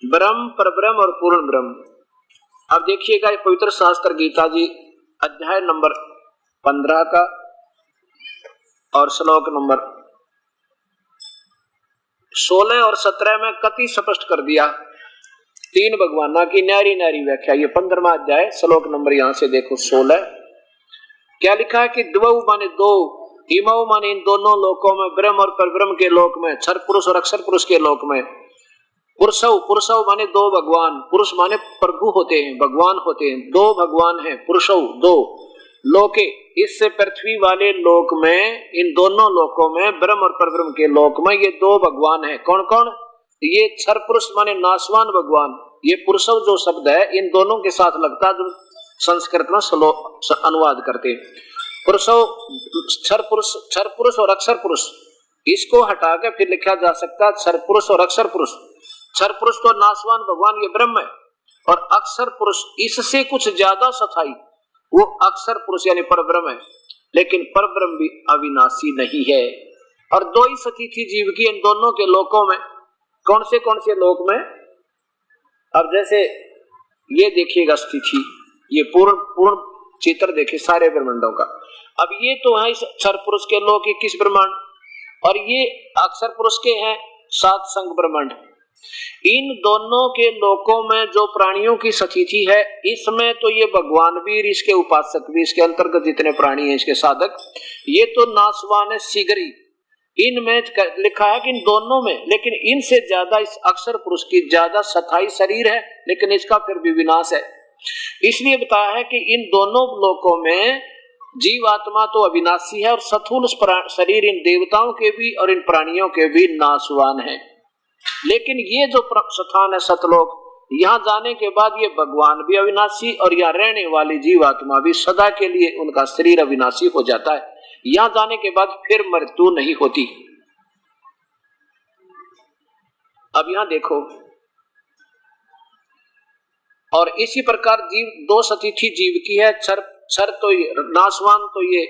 ब्रह्म, परब्रह्म और पूर्ण ब्रह्म। अब देखिएगा ये पवित्र शास्त्र गीता जी अध्याय नंबर 15 का और श्लोक नंबर 16 और 17 में कति स्पष्ट कर दिया 3 भगवाना की न्यारी न्यारी व्याख्या। ये 15वां अध्याय श्लोक नंबर यहां से देखो 16, क्या लिखा है कि द्वौ माने 2, इमौ माने इन दोनों लोकों में, ब्रह्म और परब्रह्म के लोक में, क्षर पुरुष और अक्षर पुरुष के लोक में, पुरुषौ, पुरुषौ माने 2 भगवान, पुरुष माने प्रभु होते हैं, भगवान होते हैं, 2 भगवान हैं, पुरुषौ 2 लोके, इससे पृथ्वी वाले लोक में, इन दोनों लोकों में, ब्रह्म और परब्रह्म के लोक में ये 2 भगवान हैं। कौन कौन? ये क्षर पुरुष माने नाशवान भगवान, ये पुरुषौ जो शब्द है इन दोनों के साथ लगता, जो संस्कृत में अनुवाद करते हैं। पुरुषौ, क्षर पुरुष और अक्षर पुरुष, इसको हटा के फिर लिखा जा सकता है क्षर पुरुष और अक्षर पुरुष। क्षर पुरुष तो नाशवान भगवान ये ब्रह्म है, और अक्षर पुरुष इससे कुछ ज्यादा सफाई, वो अक्षर पुरुष यानी परब्रह्म है, लेकिन परब्रह्म भी अविनाशी नहीं है। और दो ही सतीथि जीव की इन दोनों के लोकों में। कौन से लोक में? अब जैसे ये देखिएगा स्थिति, ये पूर्ण चित्र देखिए सारे ब्रह्मांडों का। अब ये तो है इस अक्षर पुरुष के लोक 21 ब्रह्मांड, और ये अक्षर पुरुष के हैं 7 संग ब्रह्मांड। इन दोनों के लोकों में जो प्राणियों की स्थिति है, इसमें तो ये भगवान भी, इसके उपासक भी, इसके अंतर्गत जितने प्राणी हैं, इसके साधक, ये तो नासवान है, शीघ्र ही। इनमें लिखा है कि इन दोनों में, लेकिन इनसे ज्यादा इस अक्षर पुरुष की ज्यादा स्थायी शरीर है, लेकिन इसका फिर भी विनाश है। इसलिए बताया है कि इन दोनों लोकों में जीव आत्मा तो अविनाशी है, और स्थूल शरीर इन देवताओं के भी और इन प्राणियों के भी नाशवान है। लेकिन ये जो स्थान है सतलोक, यहाँ जाने के बाद ये भगवान भी अविनाशी और यहाँ रहने वाली जीवात्मा भी सदा के लिए उनका शरीर अविनाशी हो जाता है। यहाँ जाने के बाद फिर मृत्यु नहीं होती। अब यहाँ देखो, और इसी प्रकार जीव दो सतीथि जीव की है। क्षर तो नाशवान तो ये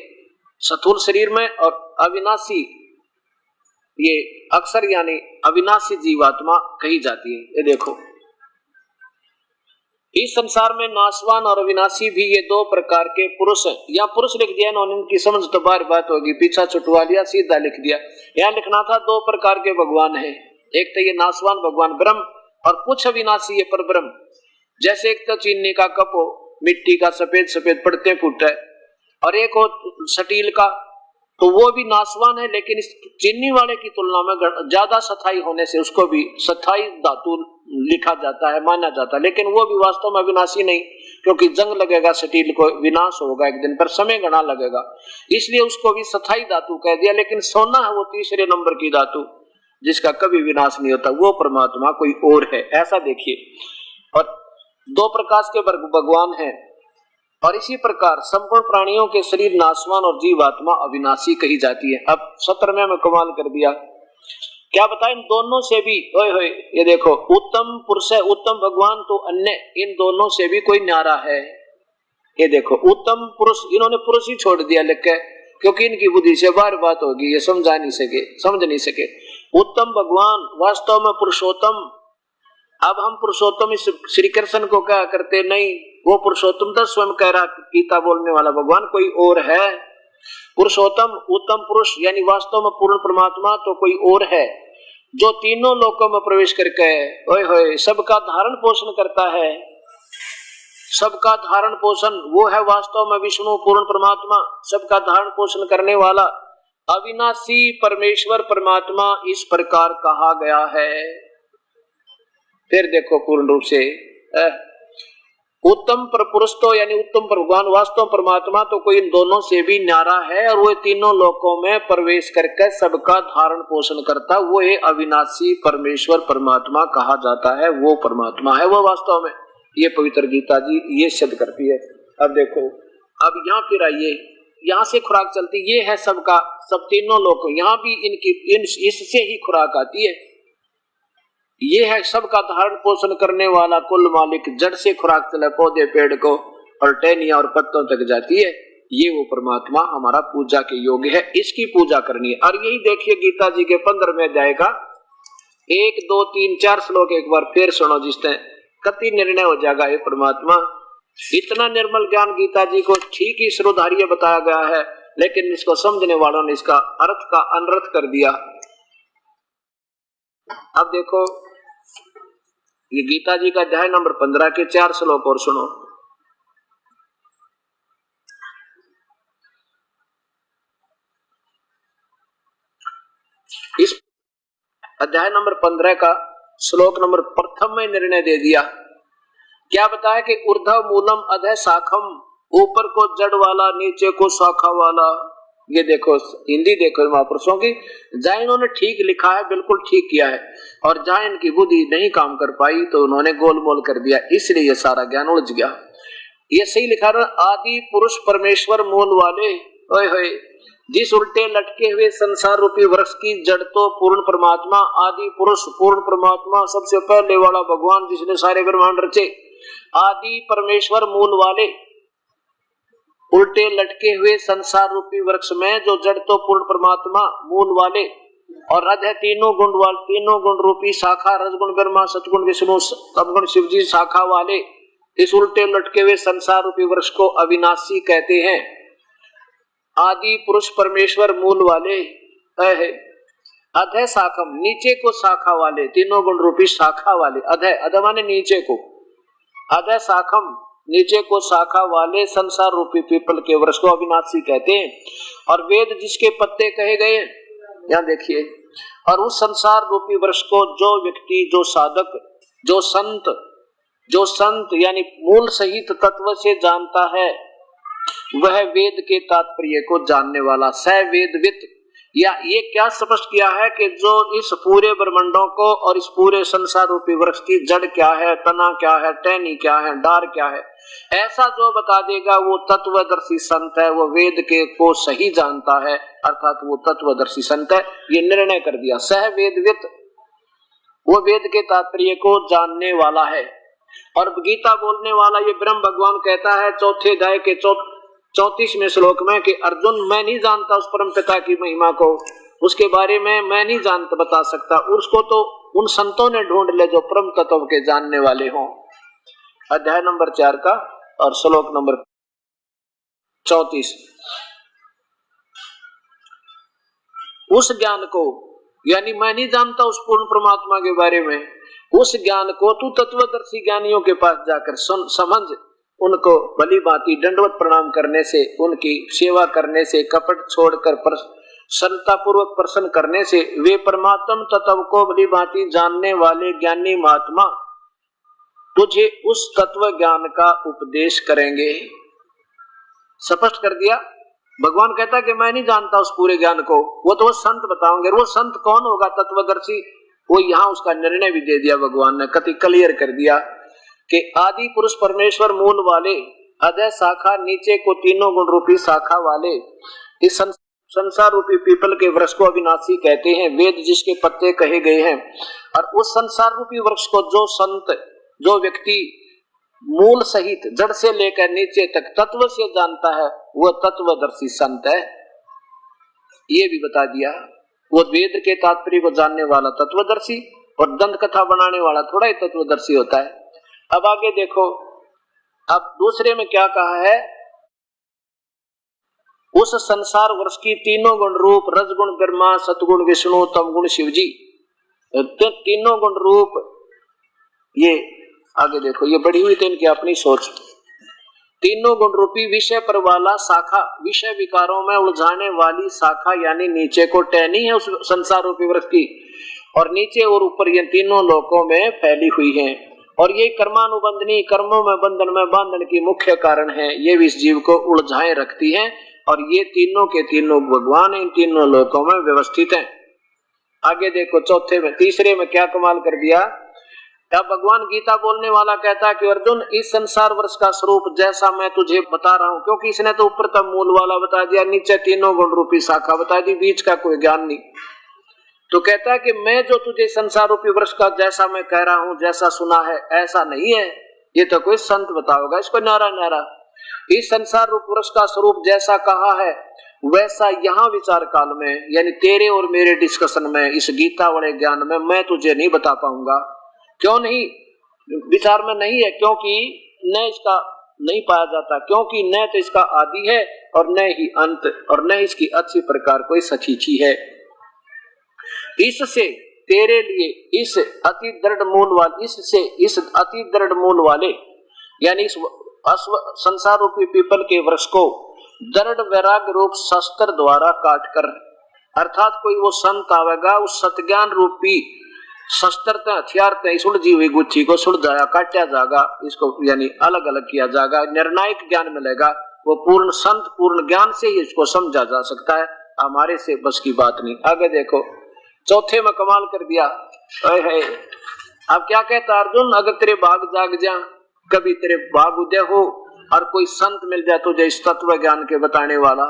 स्थूल शरीर में, और अविनाशी ये अक्षर यानी अविनाशी जीवात्मा कही जाती है। ये देखो, इस संसार में नाशवान और अविनाशी भी ये दो प्रकार के पुरुष हैं। या पुरुष लिख दिया इन्होंने, इनकी समझ तो बार बात होगी, पीछा छुटवा लिया, सीधा लिख दिया। यहाँ लिखना था दो प्रकार के भगवान है, एक तो ये नाशवान भगवान ब्रह्म, और कुछ अविनाशी ये पर ब्रह्म। जैसे एक तो चीनी का कप हो, मिट्टी का सफेद सफेद पड़ते फूट है, और एक हो स्टील का, तो वो भी नाशवान है, लेकिन इस चीनी वाले की तुलना में ज्यादा स्थायी होने से उसको भी स्थायी धातु लिखा जाता है, माना जाता है। लेकिन वो भी वास्तव में अविनाशी नहीं, क्योंकि जंग लगेगा स्टील को, विनाश होगा एक दिन पर, समय घना लगेगा, इसलिए उसको भी स्थायी धातु कह दिया। लेकिन सोना है वो तीसरे नंबर की धातु, जिसका कभी विनाश नहीं होता, वो परमात्मा कोई और है, ऐसा देखिए। और दो प्रकार के भगवान हैं, और इसी प्रकार संपूर्ण प्राणियों के शरीर नाशवान और जीवात्मा अविनाशी कही जाती है। अब 17वें में कमाल कर दिया, क्या बताएं, इन दोनों से भी ओए होए, ये देखो, उत्तम पुरुष है, उत्तम भगवान तो अन्य, इन दोनों से भी कोई न्यारा है। ये देखो, उत्तम पुरुष, इन्होंने पुरुष ही छोड़ दिया लिख के, क्योंकि इनकी बुद्धि से बार बात होगी, ये समझ नहीं सके। उत्तम भगवान वास्तव में पुरुषोत्तम। अब हम पुरुषोत्तम इस श्री कृष्ण को क्या करते नहीं, वो पुरुषोत्तम तो स्वयं कह रहा, गीता बोलने वाला भगवान कोई और है। पुरुषोत्तम उत्तम पुरुष यानी वास्तव में पूर्ण परमात्मा तो कोई और है, जो तीनों लोकों में प्रवेश करके ओए होए सबका धारण पोषण करता है। सबका धारण पोषण वो है वास्तव में विष्णु पूर्ण परमात्मा, सबका धारण पोषण करने वाला अविनाशी परमेश्वर परमात्मा इस प्रकार कहा गया है। फिर देखो पूर्ण रूप से उत्तम पर पुरुष तो यानी उत्तम पर भगवान वास्तव परमात्मा तो कोई इन दोनों से भी न्यारा है, और वो तीनों लोकों में प्रवेश करके सबका धारण पोषण करता, वो ये अविनाशी परमेश्वर परमात्मा कहा जाता है। वो परमात्मा है वो वास्तव में, ये पवित्र गीता जी ये सिद्ध करती है। अब देखो, अब यहाँ फिर आइए, यहाँ से खुराक चलती, ये है सबका सब तीनों लोग, यहाँ भी इनकी इससे ही खुराक आती है। ये है सबका धारण पोषण करने वाला कुल मालिक, जड़ से खुराक चले पौधे पेड़ को और टहनियां और पत्तों तक जाती है। ये वो परमात्मा हमारा पूजा के योग्य है, इसकी पूजा करनी है। और यही देखिए गीता जी के 15वें अध्याय का 1, 2, 3, 4 श्लोक एक बार फिर सुनो, जिससे कति निर्णय हो जाएगा। ये परमात्मा इतना निर्मल ज्ञान गीता जी को ठीक ही श्रोधार्य बताया गया है, लेकिन इसको समझने वालों ने इसका अर्थ का अनर्थ कर दिया। अब देखो ये गीता जी का अध्याय नंबर 15 के 4 श्लोक और सुनो। इस अध्याय नंबर 15 का श्लोक नंबर प्रथम में निर्णय दे दिया। क्या बताया कि ऊर्ध्व मूलम अधः शाखम, ऊपर को जड़ वाला नीचे को शाखा वाला। ये देखो हिंदी देखो महापुरुषों की, जहाँ इन्होंने ठीक लिखा है बिल्कुल ठीक किया है, और जहाँ इनकी बुद्धि नहीं काम कर पाई तो उन्होंने गोलमोल कर दिया, इसलिए ये सारा ज्ञान उलझ गया। ये सही लिखा रहा, आदि पुरुष परमेश्वर मूल वाले, ओए होए, जिस उल्टे लटके हुए संसार रूपी वृक्ष की जड़ तो पूर्ण परमात्मा, आदि पुरुष पूर्ण परमात्मा, सबसे पहले वाला भगवान जिसने सारे ब्रह्मांड रचे, आदि परमेश्वर मूल वाले। उल्टे लटके हुए संसार रूपी वृक्ष में जो जड़ तो पूर्ण परमात्मा मूल वाले और रज है तीनों गुण रूपी शाखा, रजगुण ब्रह्मा, सतगुण विष्णु, तमगुण शिव जी शाखा वाले इस उल्टे लटके हुए संसार रूपी वृक्ष को अविनाशी कहते हैं। आदि पुरुष परमेश्वर मूल वाले है। अधय शाखम नीचे को शाखा वाले, तीनों गुण रूपी शाखा वाले, अधय माने नीचे को, अधय शाखम नीचे को शाखा वाले संसार रूपी पीपल के वृक्ष को अविनाशी कहते हैं। और वेद जिसके पत्ते कहे गए, यहाँ देखिए, और उस संसार रूपी वृक्ष को जो व्यक्ति, जो साधक, जो संत यानी मूल सहित तत्व से जानता है, वह वेद के तात्पर्य को जानने वाला स वेदवित। या ये क्या स्पष्ट किया है कि जो इस पूरे ब्रह्मांडों को और इस पूरे संसार रूपी वृक्ष की जड़ क्या है, तना क्या है, टहनी क्या है, डार क्या है, ऐसा जो बता देगा वो तत्वदर्शी संत है, वो वेद के को सही जानता है, अर्थात वो तत्वदर्शी संत है। ये निर्णय कर दिया सह वेदवित, वो वेद के तात्पर्य को जानने वाला है। और गीता बोलने वाला ये ब्रह्म भगवान कहता है चौथे अध्याय के 34वें श्लोक में कि अर्जुन मैं नहीं जानता उस परम पिता की महिमा को, उसके बारे में मैं नहीं जानता बता सकता, उसको तो उन संतों ने ढूंढ ले जो परम तत्व के जानने वाले हों। अध्याय नंबर 4 का और श्लोक नंबर 34। उस ज्ञान को यानी मैं नहीं जानता उस पूर्ण परमात्मा के बारे में, उस ज्ञान को तू तत्वदर्शी ज्ञानियों के पास जाकर समझ, उनको भली भांति दंडवत प्रणाम करने से, उनकी सेवा करने से, कपट छोड़कर सरलता पूर्वक प्रसन्न करने से वे परमात्म तत्व को भली भांति जानने वाले ज्ञानी महात्मा तुझे उस तत्व ज्ञान का उपदेश करेंगे। स्पष्ट कर दिया। भगवान कहता कि मैं नहीं जानता उस पूरे ज्ञान को, वो तो वो संत बताओगे। वो संत कौन होगा तत्वदर्शी, वो यहाँ उसका निर्णय भी दे दिया भगवान ने, कति क्लियर कर दिया कि आदि पुरुष परमेश्वर मूल वाले, अधय शाखा नीचे को तीनों गुण रूपी शाखा वाले इस संसार रूपी पीपल के वृक्ष को अविनाशी कहते हैं। वेद जिसके पत्ते कहे गए हैं। और उस संसार रूपी वृक्ष को जो संत, जो व्यक्ति मूल सहित जड़ से लेकर नीचे तक तत्व से जानता है, वह तत्वदर्शी संत है। ये भी बता दिया। वो वेद के तात्पर्य को जानने वाला तत्वदर्शी और दंत कथा बनाने वाला थोड़ा ही तत्वदर्शी होता है। अब आगे देखो, अब दूसरे में क्या कहा है, उस संसार वृक्ष की तीनों गुण रूप रजगुण ब्रह्मा, सतगुण विष्णु, तमगुण शिव जी, तीनों गुण रूप, ये आगे देखो, ये बढ़ी हुई तो इनकी अपनी सोच। तीनों गुण रूपी विषय पर वाला शाखा, विषय विकारों में उलझाने वाली शाखा यानी नीचे को टहनी है उस संसार रूपी वृक्ष की, और नीचे और ऊपर ये तीनों लोकों में फैली हुई है। और ये कर्मानुबंधनी, कर्मों में बंधन में बांधन की मुख्य कारण है। ये भी इस जीव को उलझाए रखती है। और ये तीनों के तीनों भगवान इन तीनों लोकों में व्यवस्थित हैं। आगे देखो चौथे में, तीसरे में क्या कमाल कर दिया। अब भगवान गीता बोलने वाला कहता है कि अर्जुन इस संसार वृक्ष का स्वरूप जैसा मैं तुझे बता रहा हूँ, क्योंकि इसने तो ऊपर तक मूल वाला बता दिया, नीचे तीनों गुण रूपी शाखा बता दी, बीच का कोई ज्ञान नहीं। तो कहता है कि मैं जो तुझे संसार रूपी वृक्ष का जैसा मैं कह रहा हूँ, जैसा सुना है ऐसा नहीं है, ये तो कोई संत बताओगा इसको न्यारा न्यारा। इस संसार रूप वृक्ष का स्वरूप जैसा कहा है वैसा यहाँ विचार काल में, यानी तेरे और मेरे डिस्कशन में, इस गीता वाले ज्ञान में मैं तुझे नहीं बता पाऊंगा। क्यों नहीं? विचार में नहीं है, क्योंकि न इसका नहीं पाया जाता, क्योंकि न तो इसका आदि है और न ही अंत, और न इसकी अच्छी प्रकार कोई सचीची है। इससे तेरे लिए इस अति दृढ़ मूल वाले, इससे इस अति दृढ़ मूल वाले यानी इस संसार रूपी पीपल के वृक्ष को दृढ़ वैराग्य रूप शस्त्र द्वारा काट कर, अर्थात कोई वो संत आवेगा उस सतज्ञान रूपी शस्त्र हथियार सुलझी हुई गुत्थी को सुलझाया काटा जाएगा, इसको यानी अलग अलग किया जाएगा, निर्णायक ज्ञान मिलेगा। वो पूर्ण संत पूर्ण ज्ञान से ही इसको समझा जा सकता है, हमारे से बस की बात नहीं। आगे देखो चौथे में कमाल कर दिया। है अब क्या कहता अर्जुन, अगर तेरे भाग जाग जा, कभी तेरे भाग उदय हो और कोई संत मिल जाए तुझे इस तत्व ज्ञान के बताने वाला,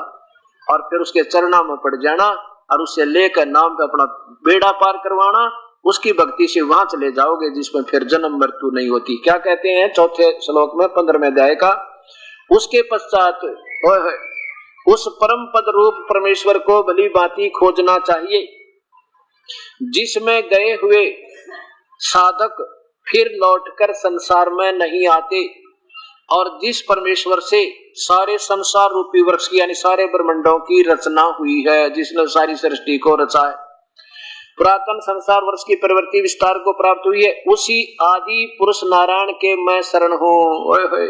और फिर उसके चरणों में पड़ जाना और उससे लेकर नाम पे अपना बेड़ा पार करवाना, उसकी भक्ति से वहां चले जाओगे जिसमें फिर जन्म मृत्यु नहीं होती। क्या कहते हैं चौथे श्लोक में 15वें अध्याय का, उसके पश्चात ओए होए, उस परम पद रूप परमेश्वर को भली भांति खोजना चाहिए, जिसमें गए हुए साधक फिर लौटकर संसार में नहीं आते, और जिस परमेश्वर से सारे संसार रूपी वृक्ष की यानी सारे ब्रह्मांडों की रचना हुई है, जिसने सारी सृष्टि को रचा है, पुरातन संसार वर्ष की प्रवृत्ति विस्तार को प्राप्त हुई है, उसी आदि पुरुष नारायण के मैं शरण हूँ। ओए होए,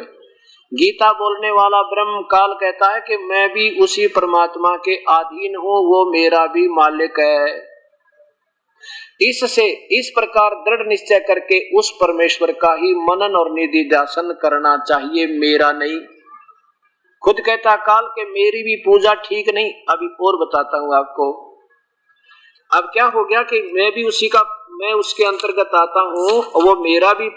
गीता बोलने वाला ब्रह्म काल कहता है कि मैं भी उसी परमात्मा के अधीन हूँ, वो मेरा भी मालिक है। इससे इस प्रकार दृढ़ निश्चय करके उस परमेश्वर का ही मनन और निधि ध्यान करना चाहिए, मेरा नहीं। खुद कहता काल के मेरी भी पूजा ठीक नहीं। अभी और बताता हूं आपको। अब क्या हो गया कि मैं उसके अंतर्गत आता हूं, वो मेरा भी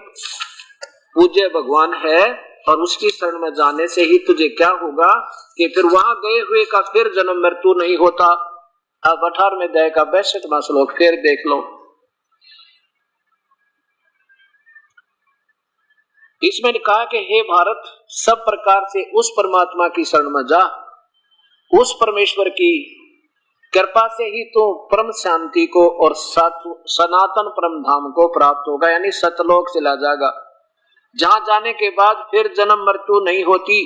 पूज्य भगवान है, और उसकी शरण में जाने से ही तुझे क्या होगा कि फिर वहां गए हुए का फिर जन्म मृत्यु नहीं होता। अब 18वें अध्याय का 62वां श्लोक फिर देख लो। इसमें कहा कि हे भारत, सब प्रकार से उस परमात्मा की शरण में जा, उस परमेश्वर की कृपा से ही तो परम शांति को और सनातन परम धाम को प्राप्त होगा, यानी सतलोक चला जाएगा, जहां जाने के बाद फिर जन्म मृत्यु नहीं होती।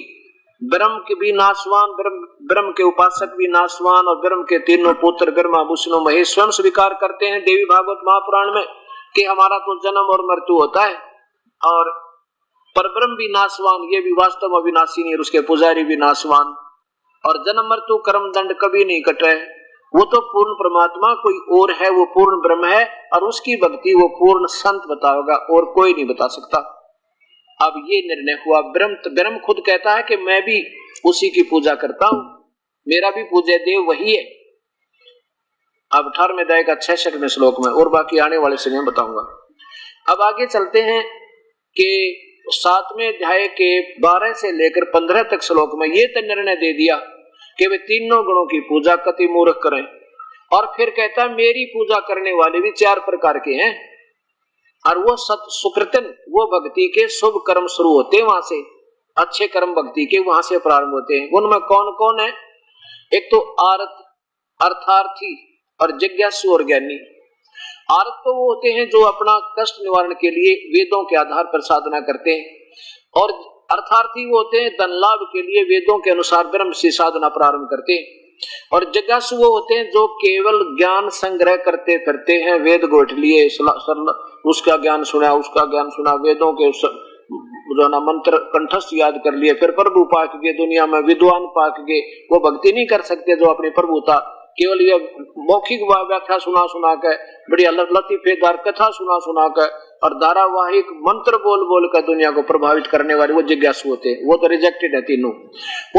ब्रह्म के भी नाशवान, ब्रह्म के उपासक भी नाशवान, और ब्रह्म के तीनों पुत्र ब्रह्मा विष्णु महेश स्वयं स्वीकार करते हैं देवी भागवत महापुराण में कि हमारा तो जन्म और मृत्यु होता है, और परब्रह्म भी नाशवान, ये भी वास्तव अविनाशी नहीं, उसके पुजारी भी नाशवान, और जन्म मृत्यु कर्म दंड कभी नहीं कटे। वो तो पूर्ण परमात्मा कोई और है, वो पूर्ण ब्रह्म है, और उसकी भक्ति वो पूर्ण संत बताएगा, और कोई नहीं बता सकता। अब ये निर्णय हुआ, ब्रह्म खुद कहता है कि मैं भी उसी की पूजा करता हूं, मेरा भी पूज्य देव वही है। अब 18वें अध्याय का 66वें श्लोक में, और बाकी आने वाले समय में बताऊंगा। अब आगे चलते हैं कि 7वें अध्याय के 12 से लेकर 15 तक श्लोक में ये तो निर्णय दे दिया कि वे तीनों गुणों की पूजा कति मूर्ख करें, और फिर कहता है मेरी पूजा करने वाले भी 4 प्रकार के हैं, और वो सुकृतन, वो भक्ति के शुभ कर्म शुरू होते हैं, वहां से अच्छे कर्म भक्ति के वहां से प्रारंभ होते हैं। उनमें कौन कौन है? एक तो अर्थार्थी और जिज्ञासु और ज्ञानी। आर्त तो वो होते हैं जो अपना कष्ट निवारण के लिए वेदों के आधार पर साधना करते हैं, और अर्थार्थी वो होते हैं धन लाभ के लिए वेदों के अनुसार ब्रह्म से साधना प्रारंभ करते हैं, और जिज्ञासु वो होते हैं जो केवल ज्ञान संग्रह करते फिरते हैं, वेद गोठ लिए, उसका ज्ञान सुना, उसका ज्ञान सुना, वेदों के जो ना मंत्र कंठस्थ याद कर लिए, फिर प्रभु पाक गए, दुनिया में विद्वान पाक गए, वो भक्ति नहीं कर सकते जो अपनी प्रभुता केवल ये मौखिक व्याख्या सुना के, बढ़िया लतीफेदार कथा सुना के, और धारावाहिक मंत्र बोल कर दुनिया को प्रभावित करने वाले वो जिज्ञासु होते हैं, वो तो रिजेक्टेड है तीनों।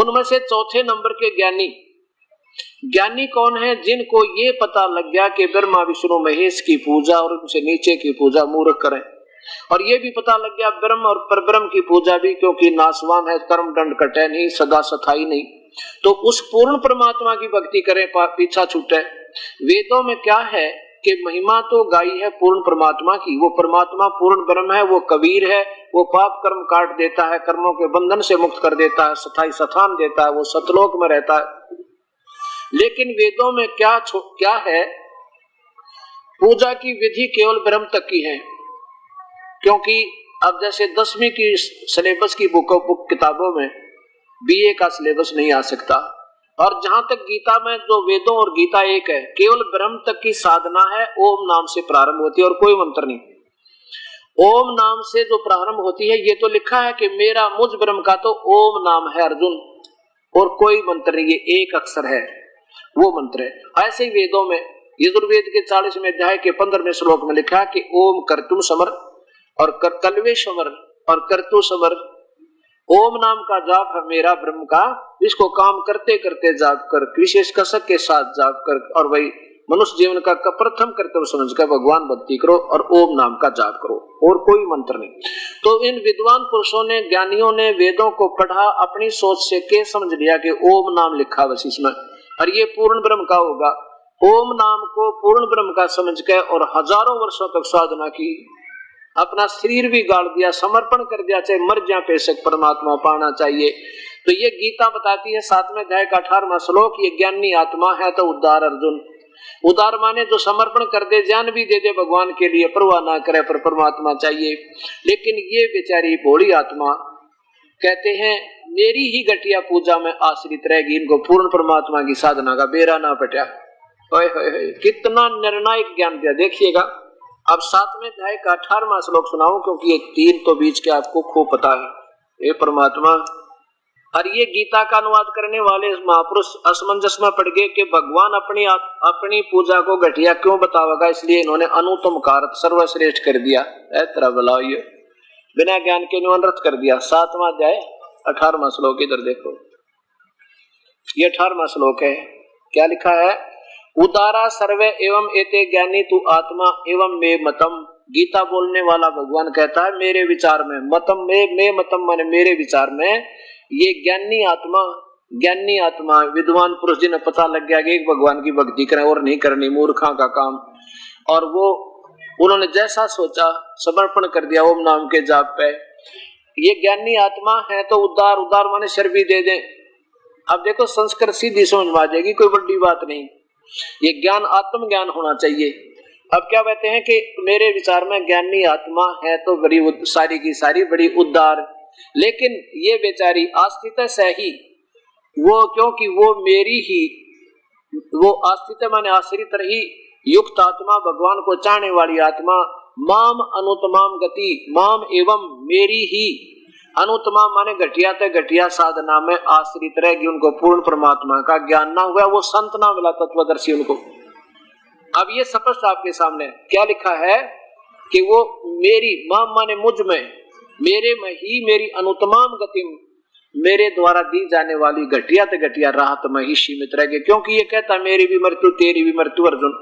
उनमें से चौथे नंबर के ज्ञानी कौन है? जिनको ये पता लग गया कि ब्रह्मा विष्णु महेश की पूजा और उनसे नीचे की पूजा मूर्ख करें, और ये भी पता लग गया ब्रह्म और परब्रह्म की पूजा भी क्योंकि नाशवान है, कर्म दंड कटे नहीं, सदा सथाई नहीं, तो उस पूर्ण परमात्मा की भक्ति करें, पीछा छूटे। वेदों में क्या है कि महिमा तो गाई है पूर्ण परमात्मा की, वो परमात्मा पूर्ण ब्रह्म है, वो कबीर है, वो पाप कर्म काट देता है, कर्मों के बंधन से मुक्त कर देता है, सथाई स्थान देता है, वो सतलोक में रहता है। लेकिन वेदों में क्या है? पूजा की विधि केवल ब्रह्म तक की है, क्योंकि अब जैसे 10वीं की सिलेबस की बुक किताबों में बीए का सिलेबस नहीं आ सकता, और जहां तक गीता में जो वेदों और गीता एक है, केवल ब्रह्म तक की साधना है, ओम नाम से प्रारंभ होती है और कोई मंत्र नहीं। ओम नाम से जो प्रारंभ होती है, ये तो लिखा है कि मेरा मुझ ब्रह्म का तो ओम नाम है अर्जुन, और कोई मंत्र नहीं, ये एक अक्षर है, वो मंत्र है। ऐसे ही वेदों में यजुर्वेद के 40वें अध्याय के 15वें श्लोक में लिखा है कि ओम कर्तुम समर और कलवे समर और कर्तु समर, ओम नाम का जाप है मेरा ब्रह्म का, इसको काम करते करते जाप कर, विशेष कसक के साथ जाप कर, और वही मनुष्य जीवन का प्रथम कर्तव्य समझकर भगवान भक्ति करो और ओम नाम का जाप करो, और कोई मंत्र नहीं। तो इन विद्वान पुरुषों ने, ज्ञानियों ने वेदों को पढ़ा, अपनी सोच से के समझ लिया कि ओम नाम लिखा बस इसमें, और ये पूर्ण ब्रह्म का होगा। ओम नाम को पूर्ण ब्रह्म का समझ के और हजारों वर्षों तक साधना की, अपना शरीर भी गाड़ दिया, समर्पण कर दिया, चाहे मर जाए बेशक परमात्मा पाना चाहिए। तो ये गीता बताती है 7वें अध्याय का 18वां श्लोक, ये ज्ञानी आत्मा है तो उदार अर्जुन। उदार माने जो समर्पण कर दे, जान भी दे दे भगवान के लिए, परवाह ना करे पर परमात्मा चाहिए। लेकिन ये बेचारी भोली आत्मा कहते हैं मेरी ही घटिया पूजा में आश्रित रहेगी, इनको पूर्ण परमात्मा की साधना का बेरा ना पटा। कितना निर्णायक ज्ञान दिया देखिएगा। अब 7वें अध्याय का 18वां श्लोक सुनाऊं, क्योंकि ये 3 तो बीच के आपको खूब पता है। ये परमात्मा और ये गीता का अनुवाद करने वाले महापुरुष असमंजस में पड़ गए कि भगवान अपनी पूजा को घटिया क्यों बतावेगा, इसलिए इन्होंने अनुत्तम कारक सर्वश्रेष्ठ कर दिया। तरह बुलाओ, ये बिना ज्ञान के अनर्थ कर दिया। 7वां अध्याय 18वां श्लोक इधर देखो, ये 18वां श्लोक है। क्या लिखा है? उदारा सर्वे एवं एते ज्ञानी तू आत्मा एवं मे मतम। गीता बोलने वाला भगवान कहता है मेरे विचार में, मतम में मतम माने मेरे विचार में, ये ज्ञानी आत्मा विद्वान पुरुष जिन्हें पता लग गया कि एक भगवान की भक्ति करें और नहीं करनी, मूर्खा का काम। और वो उन्होंने जैसा सोचा समर्पण कर दिया ओम नाम के जाप पे, ये ज्ञानी आत्मा है तो उदार। उदार माने शर भी दे दे। अब देखो संस्कृत सीधी समझ में आ जाएगी, कोई बड़ी बात नहीं। ये ज्ञान आत्म ज्ञान होना चाहिए। अब क्या कहते हैं कि मेरे विचार में ज्ञानी आत्मा है तो बड़ी सारी की सारी बड़ी उदार, लेकिन ये बेचारी आस्तित से ही वो, क्योंकि वो मेरी ही, वो आस्तित माने आश्रित रही युक्त आत्मा, भगवान को चाहने वाली आत्मा, माम अनुतमाम गति, माम एवं मेरी ही अनुतमा माने घटिया ते घटिया साधना में आश्रित रहेगी, उनको पूर्ण परमात्मा का ज्ञान ना हुआ, वो संत ना मिला तत्वदर्शी उनको। अब ये स्पष्ट आपके सामने क्या लिखा है कि वो मेरी, माम माने मुझ में, मेरे में ही मेरी अनुतमाम गति, मेरे द्वारा दी जाने वाली घटिया ते घटिया राहत में ही सीमित रहेगी। क्योंकि ये कहता मेरी भी मृत्यु तेरी भी मृत्यु अर्जुन,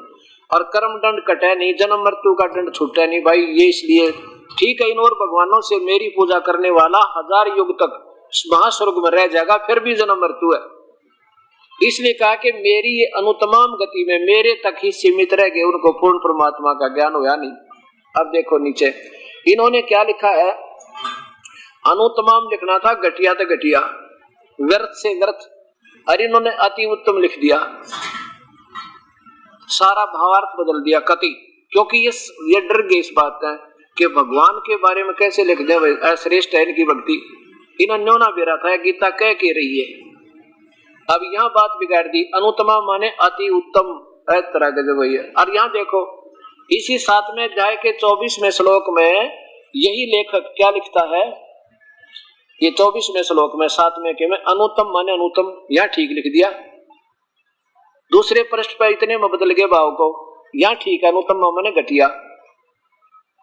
और कर्म दंड कटे नहीं, जन्म मृत्यु का दंड छूटे नहीं भाई। ये इसलिए ठीक है, इन और भगवानों से मेरी पूजा करने वाला 1000 युग तक महास्वर्ग में रह जाएगा, फिर भी जन्म मृत्यु है। इसलिए कहा कि मेरी ये अनुतमाम गति में मेरे तक ही सीमित रह गए, उनको पूर्ण परमात्मा का ज्ञान हुआ नहीं। अब देखो नीचे इन्होंने क्या लिखा है, अनुतमाम लिखना था घटिया तो घटिया, व्यर्थ से व्यर्थ, और इन्होंने अति उत्तम लिख दिया, सारा भावार्थ बदल दिया कति। क्योंकि ये डर गए इस बात का कि भगवान के बारे में कैसे लिख दे, श्रेष्ठ है इनकी भक्ति। इन्होंने न्योना बेरा था, गीता कह के रही है। अब यहाँ बात बिगाड़ दी, अनुतमा माने अति उत्तम तरह गजब है। और यहाँ देखो इसी 7वें अध्याय के 24वें श्लोक में यही लेखक क्या लिखता है, ये 24वें श्लोक में 7वें के में अनुत्तम माने अनुत्तम, यहाँ ठीक लिख दिया। दूसरे पृष्ठ पर इतने में बदल गए भाव को, यहाँ ठीक है अनुत्तम माने घटिया,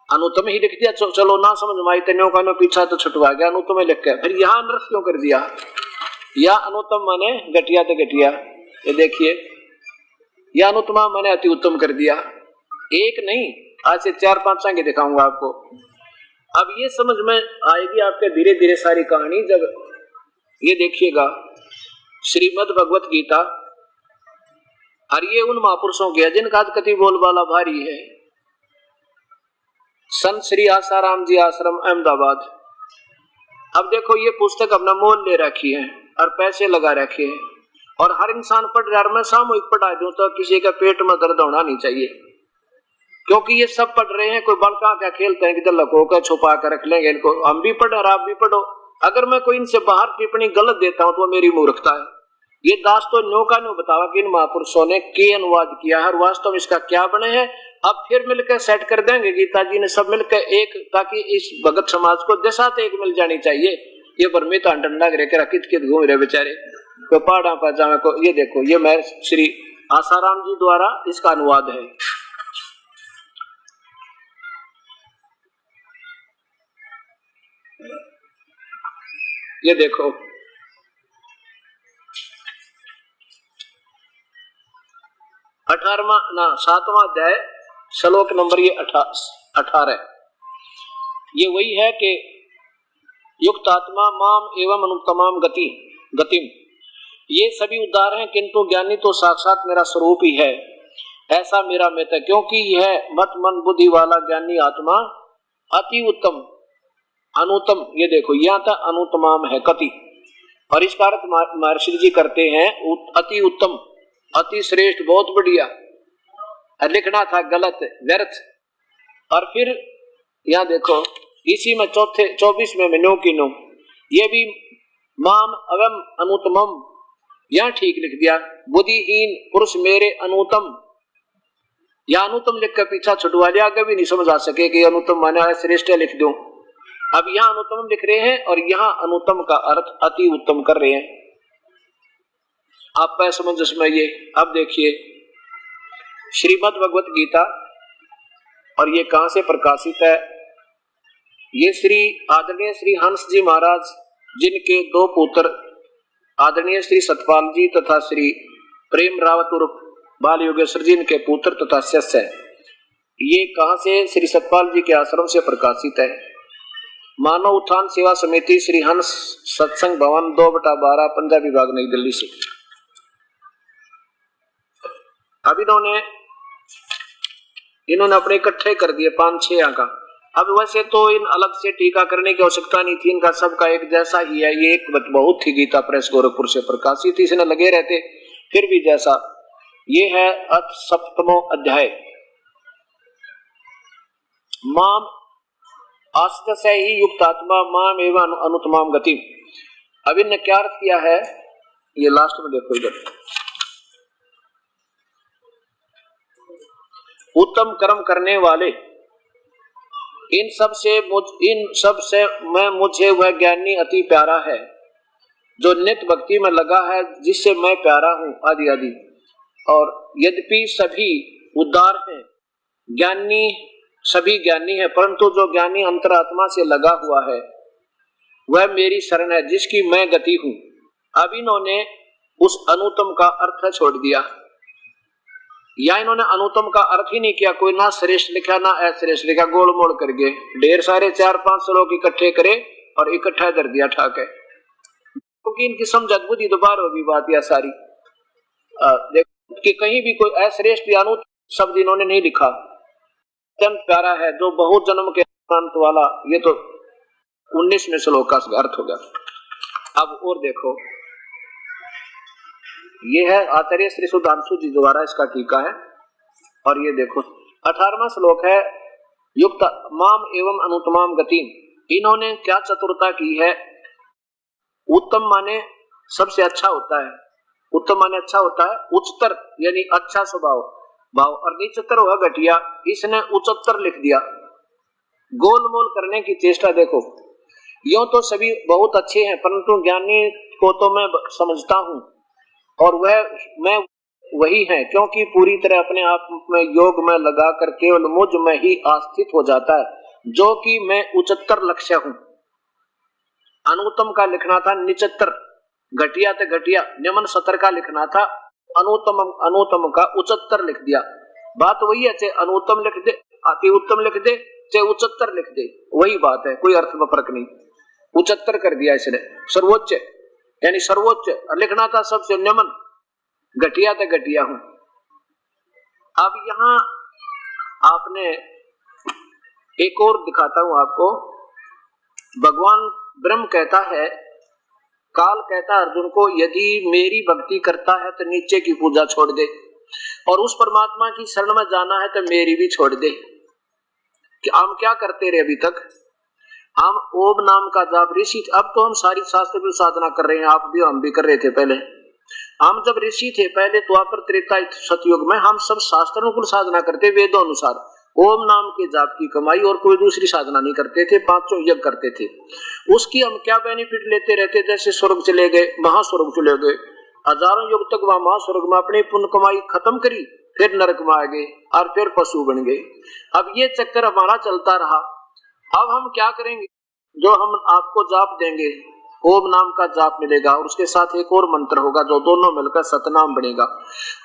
अनुत्तम ही लिख दिया। चलो ना समझ में आई तेनों का पीछा तो छुटवा गया, अनुत्तम लिख के फिर यहाँ नर्स क्यों कर दिया, या अनुत्तम माने घटिया तो घटिया। ये देखिए या अनुत्तमा माने अति उत्तम कर दिया, एक नहीं आज से 4-5 आगे दिखाऊंगा आपको। अब ये समझ में आएगी आपके धीरे धीरे सारी कहानी। जब ये देखिएगा श्रीमद् भगवत गीता, और ये उन महापुरुषों के जिनका कति बोलबाला भारी है, संत श्री आसाराम जी आश्रम अहमदाबाद। अब देखो ये पुस्तक अपना मोल ले रखी है और पैसे लगा रखे हैं, और हर इंसान पढ़ रहा है। मैं सामूहिक पढ़ा दूं तो किसी का पेट में दर्द होना नहीं चाहिए, क्योंकि ये सब पढ़ रहे हैं। कोई बड़का क्या खेलते हैं कि लको कर छुपा कर रख लेंगे इनको, हम भी पढ़े और आप भी पढ़ो। अगर मैं कोई इनसे बाहर टिप्पणी गलत देता हूं तो मेरी मूर्खता है। ये दास तो न्यो का न्यो बतावा कि इन महापुरुषों ने के अनुवाद किया है और वास्तव में इसका क्या बने हैं। अब फिर मिलकर सेट कर देंगे, गीता जी ने सब मिलकर एक, ताकि इस भगत समाज को दिशा तो एक मिल जानी चाहिए। ये परमित डंडा गिर कित कित घूम रहे बेचारे, कोई पहाड़ा पाजामा को। ये देखो ये मैं श्री आसाराम जी द्वारा इसका अनुवाद है। ये देखो 7वां अध्याय श्लोक नंबर ये 18। ये वही है कि युक्त आत्मा माम एवं अनुत्तमाम गतिम। ये सभी उदार हैं, किंतु ज्ञानी तो साक्षात मेरा स्वरूप ही है, ऐसा मेरा मत है। क्योंकि यह मत मन बुद्धि वाला ज्ञानी आत्मा अति उत्तम अनुत्तम, ये देखो यहाँ था अनुत्तमाम है कति, और इसका अर्थ महर्षि जी करते हैं अति उत्तम, अति श्रेष्ठ, बहुत बढ़िया। लिखना था गलत, व्यर्थ। और फिर यहाँ देखो इसी में चौथे 24वें में नो की नो, ये भी माम अवम अनुतमम, यहाँ ठीक लिख दिया। बुद्धिहीन पुरुष मेरे अनुतम, या अनुतम लिख कर पीछा छुटवा लिया, आगे भी नहीं समझ आ सके कि अनुतम माने श्रेष्ठ लिख दो। अब यहाँ अनुतम लिख रहे हैं और यहाँ अनुतम का अर्थ अति उत्तम कर रहे हैं। आप पे समझ में ये। अब देखिए श्रीमद् भगवत गीता, और ये कहां से प्रकाशित है? ये श्री आदरणीय श्री हंस जी महाराज, जिनके दो पुत्र आदरणीय श्री सतपाल जी तथा श्री प्रेम रावत उर्फ बाल योगेश्वर जी, इनके पुत्र तथा शिष्य है। ये कहां से? श्री सतपाल जी के आश्रम से प्रकाशित है। मानव उत्थान सेवा समिति, श्री हंस सत्संग भवन, 2/12, पंजाबी बाग, नई दिल्ली से। अब इन्होंने अपने इकट्ठे कर दिए 5-6 अंक। अब वैसे तो इन अलग से टीका करने की आवश्यकता नहीं थी, इनका सबका एक जैसा ही है। ये एक बहुत ही गीता प्रेस गोरखपुर से प्रकाशित थी, इसने लगे रहते फिर भी जैसा। ये है 7वां अध्याय, माम आस्ते से ही युक्त आत्मा माम एवं अनुतमाम गति। अब इनने क्या अर्थ किया है? ये लास्ट में देखो इधर, उत्तम कर्म करने वाले, इन सब से मैं मुझे वह ज्ञानी अति प्यारा है जो नित्य भक्ति में लगा है, जिससे मैं प्यारा हूं, आदि आदि। और यद्यपि सभी उदार हैं, ज्ञानी सभी ज्ञानी है, परंतु जो ज्ञानी अंतरात्मा से लगा हुआ है वह मेरी शरण है, जिसकी मैं गति हूं। अब इन्होंने उस अनुतम का अर्थ छोड़ दिया, या इन्होंने अनुतम का अर्थ ही नहीं किया। कोई ना श्रेष्ठ लिखा ना अश्रेष्ठ लिखा, गोल मोड़ करके ढेर सारे 4-5 श्लोक इकट्ठे करे और इकट्ठा कर दिया ठाक है, क्योंकि इनकी समझ अद्भुत दोबारा होगी बात यह सारी। देखो कि कहीं भी कोई अश्रेष्ठ या अनुत शब्द इन्होंने नहीं लिखा। अत्यंत प्यारा है जो बहुत जन्म के अंत वाला, ये तो 19वें श्लोक का अर्थ हो गया। अब और देखो, ये है आचार्य श्री सुधांशु जी द्वारा इसका टीका है। और ये देखो 18वां श्लोक है, युक्त माम एवं अनुतमाम गति। इन्होंने क्या चतुरता की है? उत्तम माने सबसे अच्छा होता है, उत्तम माने अच्छा होता है, उच्चतर यानी अच्छा स्वभाव भाव, और निचतर हुआ घटिया, इसने उच्चतर लिख दिया। गोलमोल करने की चेष्टा देखो। यूं तो सभी बहुत अच्छे हैं, परंतु ज्ञानी को तो मैं समझता हूं और वह मैं वही है, क्योंकि पूरी तरह अपने आप में योग में लगा कर केवल मुझ में ही आस्थित हो जाता है, जो कि मैं उच्चतर लक्ष्य हूं। अनुत्तम का लिखना था निचतर, घटिया तो घटिया, निम्न सतर का लिखना था, अनुत्तम का उच्चतर लिख दिया। बात वही है, चाहे अनुत्तम लिख दे, अति उत्तम लिख दे, चाहे उच्चतर लिख दे, वही बात है, कोई अर्थ में फर्क नहीं। उच्चतर कर दिया इसने, सर्वोच्च यानी सर्वोच्च लिखना था सबसे निम्न, घटिया तो घटिया हूं। अब यहां आपने एक और दिखाता हूं आपको। भगवान ब्रह्म कहता है, काल कहता है अर्जुन को, यदि मेरी भक्ति करता है तो नीचे की पूजा छोड़ दे, और उस परमात्मा की शरण में जाना है तो मेरी भी छोड़ दे। कि हम क्या करते रहे अभी तक? हम ओम नाम का जाप ऋषि, अब तो हम सारी शास्त्र की साधना कर रहे हैं, आप भी हम भी कर रहे थे पहले। हम जब ऋषि थे पहले द्वापर त्रेता सतयुग में, हम सब शास्त्र अनुकूल साधना करते, वेदों अनुसार ओम नाम के जाप की कमाई, और कोई दूसरी साधना नहीं करते थे, 5 यज्ञ करते थे। उसकी हम क्या बेनिफिट लेते रहते? जैसे स्वर्ग चले गए, महास्वर्ग चले गए, हजारों युग तक वहां महास्वर्ग में अपनी पुण्य कमाई खत्म करी, फिर नरक में आ गए और फिर पशु बन गए। अब ये चक्कर हमारा चलता रहा। अब हम क्या करेंगे? जो हम आपको जाप देंगे, ओम नाम का जाप मिलेगा, और उसके साथ एक और मंत्र होगा जो दोनों मिलकर सतनाम बनेगा।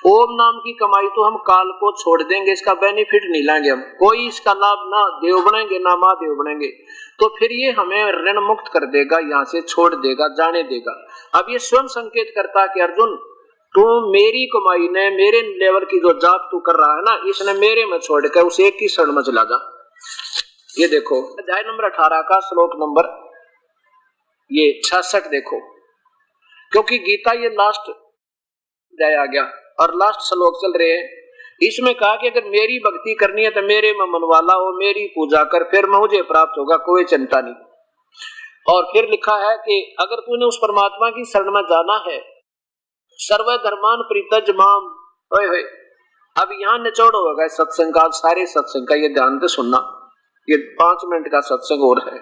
ओम नाम की कमाई तो हम काल को छोड़ देंगे, इसका बेनिफिट नहीं लेंगे हम, कोई इसका लाभ ना देव बनेंगे ना महादेव बनेंगे, तो फिर ये हमें ऋण मुक्त कर देगा, यहाँ से छोड़ देगा, जाने देगा। अब ये स्वयं संकेत करता है कि अर्जुन, तू मेरी कमाई ने, मेरे लेवल की जो जाप तू कर रहा है ना, इसने मेरे में छोड़ कर उस एक की शरण में चला जा। ये देखो अध्याय नंबर 18 का श्लोक नंबर ये 66 देखो, क्योंकि गीता ये लास्ट अध्याय आ गया और लास्ट श्लोक चल रहे हैं। इसमें कहा कि अगर मेरी भक्ति करनी है तो मेरे में मन वाला हो, मेरी पूजा कर, फिर मुझे प्राप्त होगा, कोई चिंता नहीं। और फिर लिखा है कि अगर तूने उस परमात्मा की शरण में जाना है, सर्व धर्मान प्रीतज माम। अब यहाँ निचोड़ होगा सत्संग का, सारे सत्संग का, ये ध्यान से सुनना, ये 5 मिनट का सत्संग और है।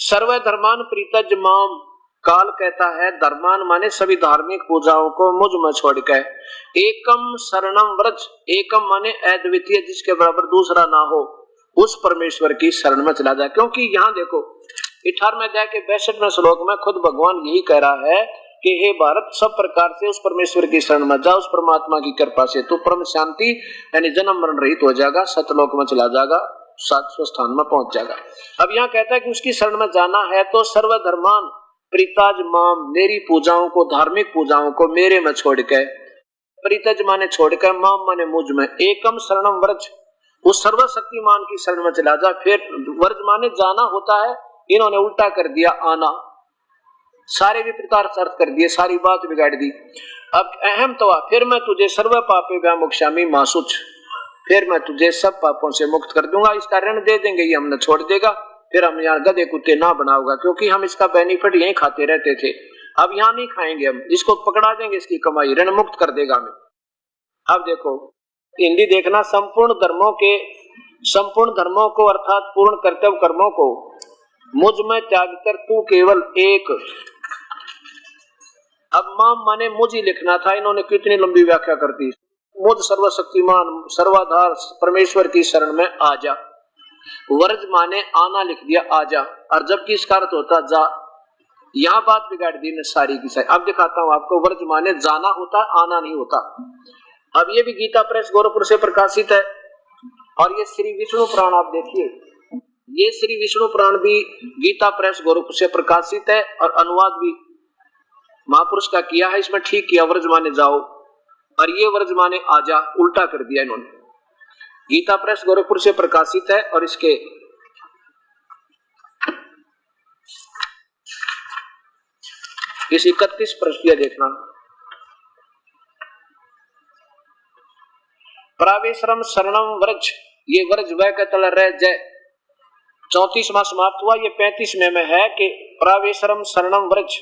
सर्व धर्मान प्रीतज माम, काल कहता है धर्मान माने सभी धार्मिक पूजाओं को मुझ में छोड़कर, एकम शरणम व्रज, एकम माने अद्वितीय, जिसके बराबर दूसरा ना हो, उस परमेश्वर की शरण में चला जाए। क्योंकि यहाँ देखो 18वें अध्याय के 62वें श्लोक में खुद भगवान यही कह रहा है कि हे भारत, सब प्रकार से उस परमेश्वर की शरण में जा, उस परमात्मा की कृपा से तो परम शांति यानी जन्म मरण रहित हो जाएगा, सतलोक में चला जाएगा, सातवें स्थान में पहुंच जाएगा। अब यहाँ कहता है कि उसकी शरण में जाना है तो सर्व धर्मान प्रीताज माम, मेरी पूजाओं को, धार्मिक पूजाओं को मेरे में छोड़कर, प्रीतज माने छोड़कर, माम माने मुझ में, एकम शरणम व्रज, उस सर्वशक्तिमान की शरण में चला जा। फिर व्रज माने जाना होता है, इन्होंने उल्टा कर दिया आना, सारे विपरीतार्थ अर्थ कर दिए, सारी बात बिगाड़ दी। अब अहम तो फिर मैं तुझे सर्व पापे व्यामोक्षामि मासुच, फिर मैं तुझे सब पापों से मुक्त कर दूंगा। इसका ऋण दे देंगे, ये हमने छोड़ देगा, फिर हम यहाँ गधे कुत्ते ना बनाओगा, क्योंकि हम इसका बेनिफिट यही खाते रहते थे, अब यहाँ नहीं खाएंगे, हम इसको पकड़ा देंगे, इसकी कमाई ऋण मुक्त कर देगा हमें। अब देखो हिंदी देखना, संपूर्ण धर्मों को अर्थात पूर्ण कर्तव्य कर्मों को मुझ में त्याग कर तू केवल एक। अब माम माने मुझ ही लिखना था, इन्होंने कितनी लंबी व्याख्या कर दी। मुझ सर्वशक्तिमान सर्वाधार परमेश्वर की शरण में आ जा। वर्ज माने आना लिख दिया, आ जा, और जबकि इसका अर्थ होता जा। यहाँ बात बिगाड़ दी ने सारी की सारी। अब दिखाता हूँ आपको, वर्ज माने जाना होता, आना नहीं होता। अब ये भी गीता प्रेस गोरखपुर से प्रकाशित है, और ये श्री विष्णु पुराण आप देखिए, ये श्री विष्णु पुराण भी गीता प्रेस गोरखपुर से प्रकाशित है, और अनुवाद भी महापुरुष का किया है। इसमें ठीक किया, वर्ज माने जाओ, और ये वर्ज माने आजा, उल्टा कर दिया इन्होंने। गीता प्रेस गोरखपुर से प्रकाशित है, और इसके इस 31 पृष्ठ देखना, प्रावेशरम शरणम व्रज, ये व्रज वह का तल रह जय 34वां समाप्त हुआ। ये 35वें में है कि प्रावेशरम शरणम व्रज,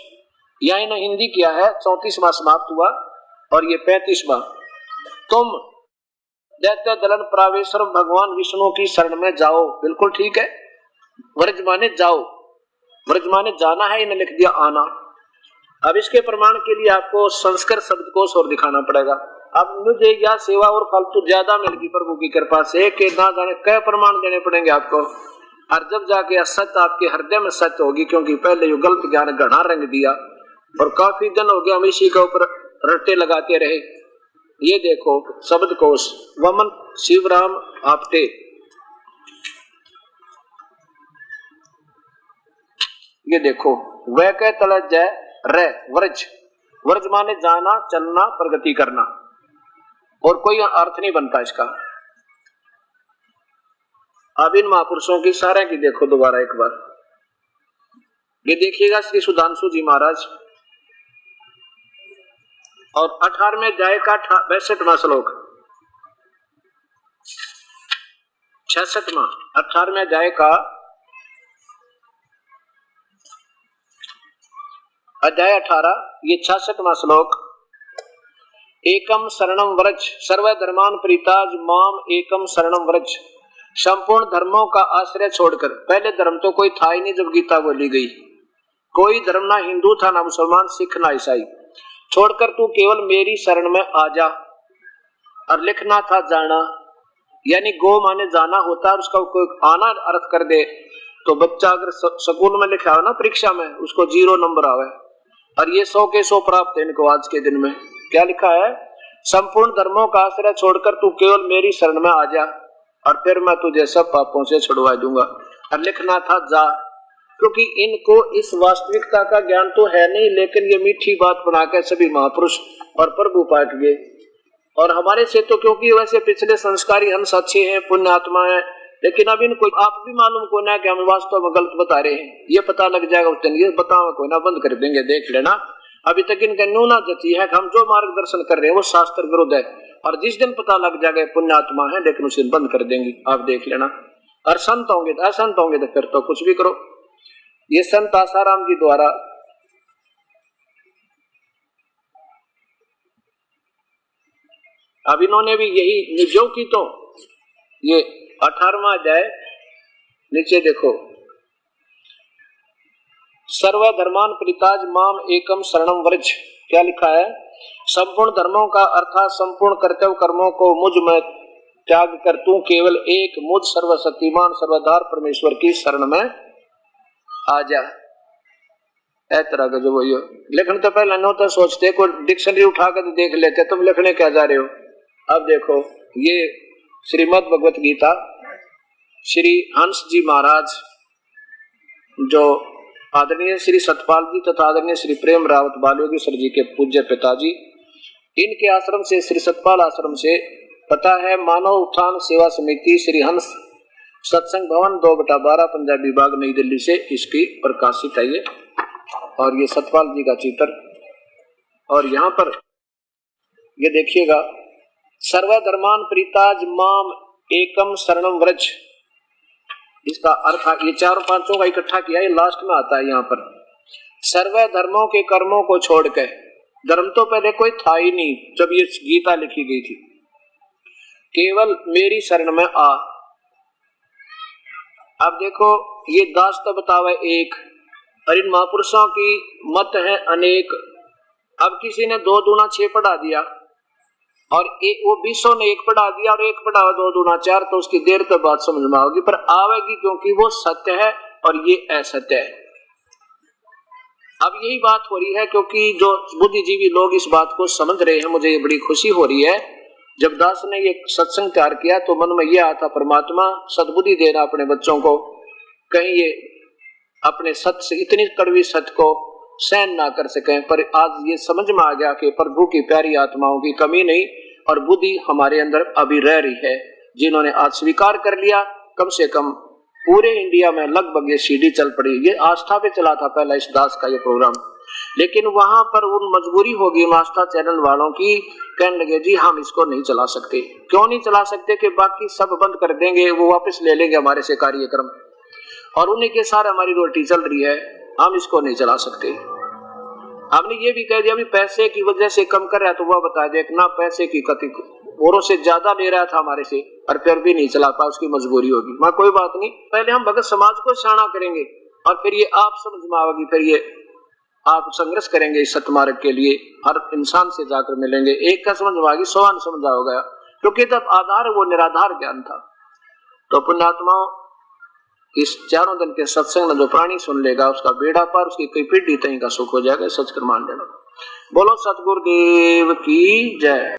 यह इन्होंने हिंदी किया है, 34वां समाप्त हुआ, और ये 35वां। तुम दैत्य दलन प्रावेशरम, भगवान विष्णु की शरण में जाओ, बिल्कुल ठीक है। व्रज माने जाओ, व्रज माने जाना है, इन्हें लिख दिया आना। अब इसके प्रमाण के लिए आपको संस्कृत शब्दकोश और दिखाना पड़ेगा। अब मुझे यह सेवा और फालतू ज्यादा मिल गई प्रभु की कृपा से कि ना जाने कई प्रमाण देने पड़ेंगे आपको, और जब जाके सत्य आपके हृदय में सत्य होगी, क्योंकि पहले यो गलत ज्ञान घना रंग दिया, और काफी दिन हो गया हम इसी के ऊपर रट्टे लगाते रहे। ये देखो शब्दकोश, वमन शिवराम आपटे, ये देखो वह कह तल जय रे व्रज, व्रज माने जाना, चलना, प्रगति करना, और कोई अर्थ नहीं बनता इसका। अब इन महापुरुषों की सारे की देखो दोबारा एक बार, ये देखिएगा श्री सुधांशु जी महाराज, और 18वें अध्याय का 62वां श्लोक, 66वां 18वें अध्याय का अध्याय 18, ये 66वां श्लोक। एकम शरणम व्रज सर्वधर्मान प्रीताज माम एकम शरणम व्रज, संपूर्ण धर्मों का आश्रय छोड़कर, पहले धर्म तो कोई था ही नहीं जब गीता बोली गई, कोई धर्म ना हिंदू था, ना मुसलमान, सिख, ना ईसाई, छोड़कर तू केवल मेरी शरण में आ जा। और लिखना था जाना, यानी गो माने जाना होता है, उसका कोई आना अर्थ कर दे तो बच्चा अगर स्कूल में लिखा हो ना परीक्षा में, उसको 0 नंबर आवे, और ये 100 के 100 प्राप्त है इनको आज के दिन में। क्या लिखा है? संपूर्ण धर्मों का आश्रय छोड़कर तू केवल मेरी शरण में आ जा, और फिर मैं तुझे सब पापों से छुड़वा दूंगा। और लिखना था जा, क्योंकि इनको इस वास्तविकता का ज्ञान तो है नहीं, लेकिन ये मीठी बात बनाकर सभी महापुरुष और प्रभु पाठ गए। और हमारे से तो क्योंकि वैसे पिछले संस्कारी हंस अच्छे हैं, पुण्य आत्मा है, लेकिन अब इनको आप भी मालूम को ना कि हम वास्तव में गलत बता रहे हैं, ये पता लग जाएगा उस दिन, ये बताओ कोई ना बंद कर देंगे, देख लेना। अभी तक इनका न्यूना जती है कि हम जो मार्गदर्शन कर रहे हैं वो शास्त्र विरुद्ध है, और जिस दिन पता लग जाएगा पुण्यात्मा है लेकिन उसे बंद कर देंगे, आप देख लेना। और संत होंगे तो असंत होंगे तो फिर तो कुछ भी करो। ये संत आसाराम जी द्वारा अब इन्होंने भी यही निजों की, तो ये 18वां अध्याय नीचे देखो, सर्वधर्मान परिताज माम एकम शरणम व्रज, क्या लिखा है? संपूर्ण धर्मों का अर्थात संपूर्ण कर्तव्य कर्मों को मुझ में त्याग कर तू केवल एक मुझ सर्वशक्तिमान सर्वधार परमेश्वर की शरण में आ जा। ऐ तरह का जो वो लिखने तो पहले नो तो सोचते, कोई डिक्शनरी उठा कर देख लेते, तुम लिखने क्या जा रहे हो। अब देखो ये श्रीमद् भगवत गीता श्री हंस जी महाराज, जो आदरणीय श्री सतपाल जी तथा आदरणीय श्री प्रेम रावत बालयोगेश्वर जी के पूज्य पिताजी, इनके आश्रम से, श्री सतपाल आश्रम से पता है मानव उत्थान सेवा समिति श्री हंस सत्संग भवन 2/12 पंजाबी बाग नई दिल्ली से इसकी प्रकाशित है ये, और ये सतपाल जी का चित्र। और यहाँ पर ये देखिएगा, सर्वधर्मान प्रीताज माम एकम शरणम व्रज, इसका अर्थ ये चारों पांचों का इकट्ठा किया, ये लास्ट में आता है यहाँ पर। सर्व धर्मों के कर्मों को छोड़ के, धर्म तो पहले कोई था ही नहीं जब ये गीता लिखी गई थी, केवल मेरी शरण में आ। अब देखो ये दास तो बतावे एक, और इन महापुरुषों की मत है अनेक। अब किसी ने 2 दूना 6 पढ़ा दिया, और वो 20 ने 1 पढ़ा दिया, और 1 पढ़ा 2 दूना 4, तो उसकी देर तो बात समझ में आओगी, पर आवेगी क्योंकि वो सत्य है और ये असत्य है। अब यही बात हो रही है, क्योंकि जो बुद्धिजीवी लोग इस बात को समझ रहे हैं, मुझे ये बड़ी खुशी हो रही है। जब दास ने ये सत्संग तैयार किया तो मन में ये आया था, परमात्मा सद्बुद्धि देना अपने बच्चों को, कहीं ये अपने सत्य से, इतनी कड़वी सत्य को सहन ना कर सकें। पर आज ये समझ में आ गया कि प्रभु की प्यारी आत्माओं की कमी नहीं और बुद्धि हमारे अंदर अभी रह रही है, जिन्होंने आज स्वीकार कर लिया। कम से कम पूरे इंडिया में लगभग ये सीडी चल पड़ी, ये आस्था पे चला था पहला इस दास का ये प्रोग्राम, लेकिन वहां पर उन मजबूरी होगी आस्था चैनल वालों की, कहने लगे जी हम इसको नहीं चला सकते। क्यों नहीं चला सकते? कि बाकी सब बंद कर देंगे, वो वापस ले लेंगे हमारे से कार्यक्रम, और उन्हीं के सारे हमारी रोटी चल रही है, हम इसको नहीं चला सकते। हमने ये भी कह दिया भी पैसे की वजह से कम कर रहा है, तो वह बता दे ना पैसे की कति औरों से ज्यादा ले रहा था हमारे से, और फिर भी नहीं चला पाया, उसकी मजबूरी होगी। मैं कोई बात नहीं, पहले हम भगत समाज को शाना करेंगे, और फिर ये आप समझ में आवेगी, फिर ये आप संघर्ष करेंगे इस सतमार्ग के लिए, हर इंसान से जाकर मिलेंगे, एक का समझ में आएगी, 100 न समझ आओगा, क्योंकि तब आधार वो निराधार ज्ञान था। तो पुण्यात्माओं, इस 4 दिन के सत्संग में जो प्राणी सुन लेगा उसका बेड़ा पार, उसकी कई पीढ़ी तहीं का सुख हो जाएगा, सच कर मान लेना। बोलो सतगुरुदेव की जय।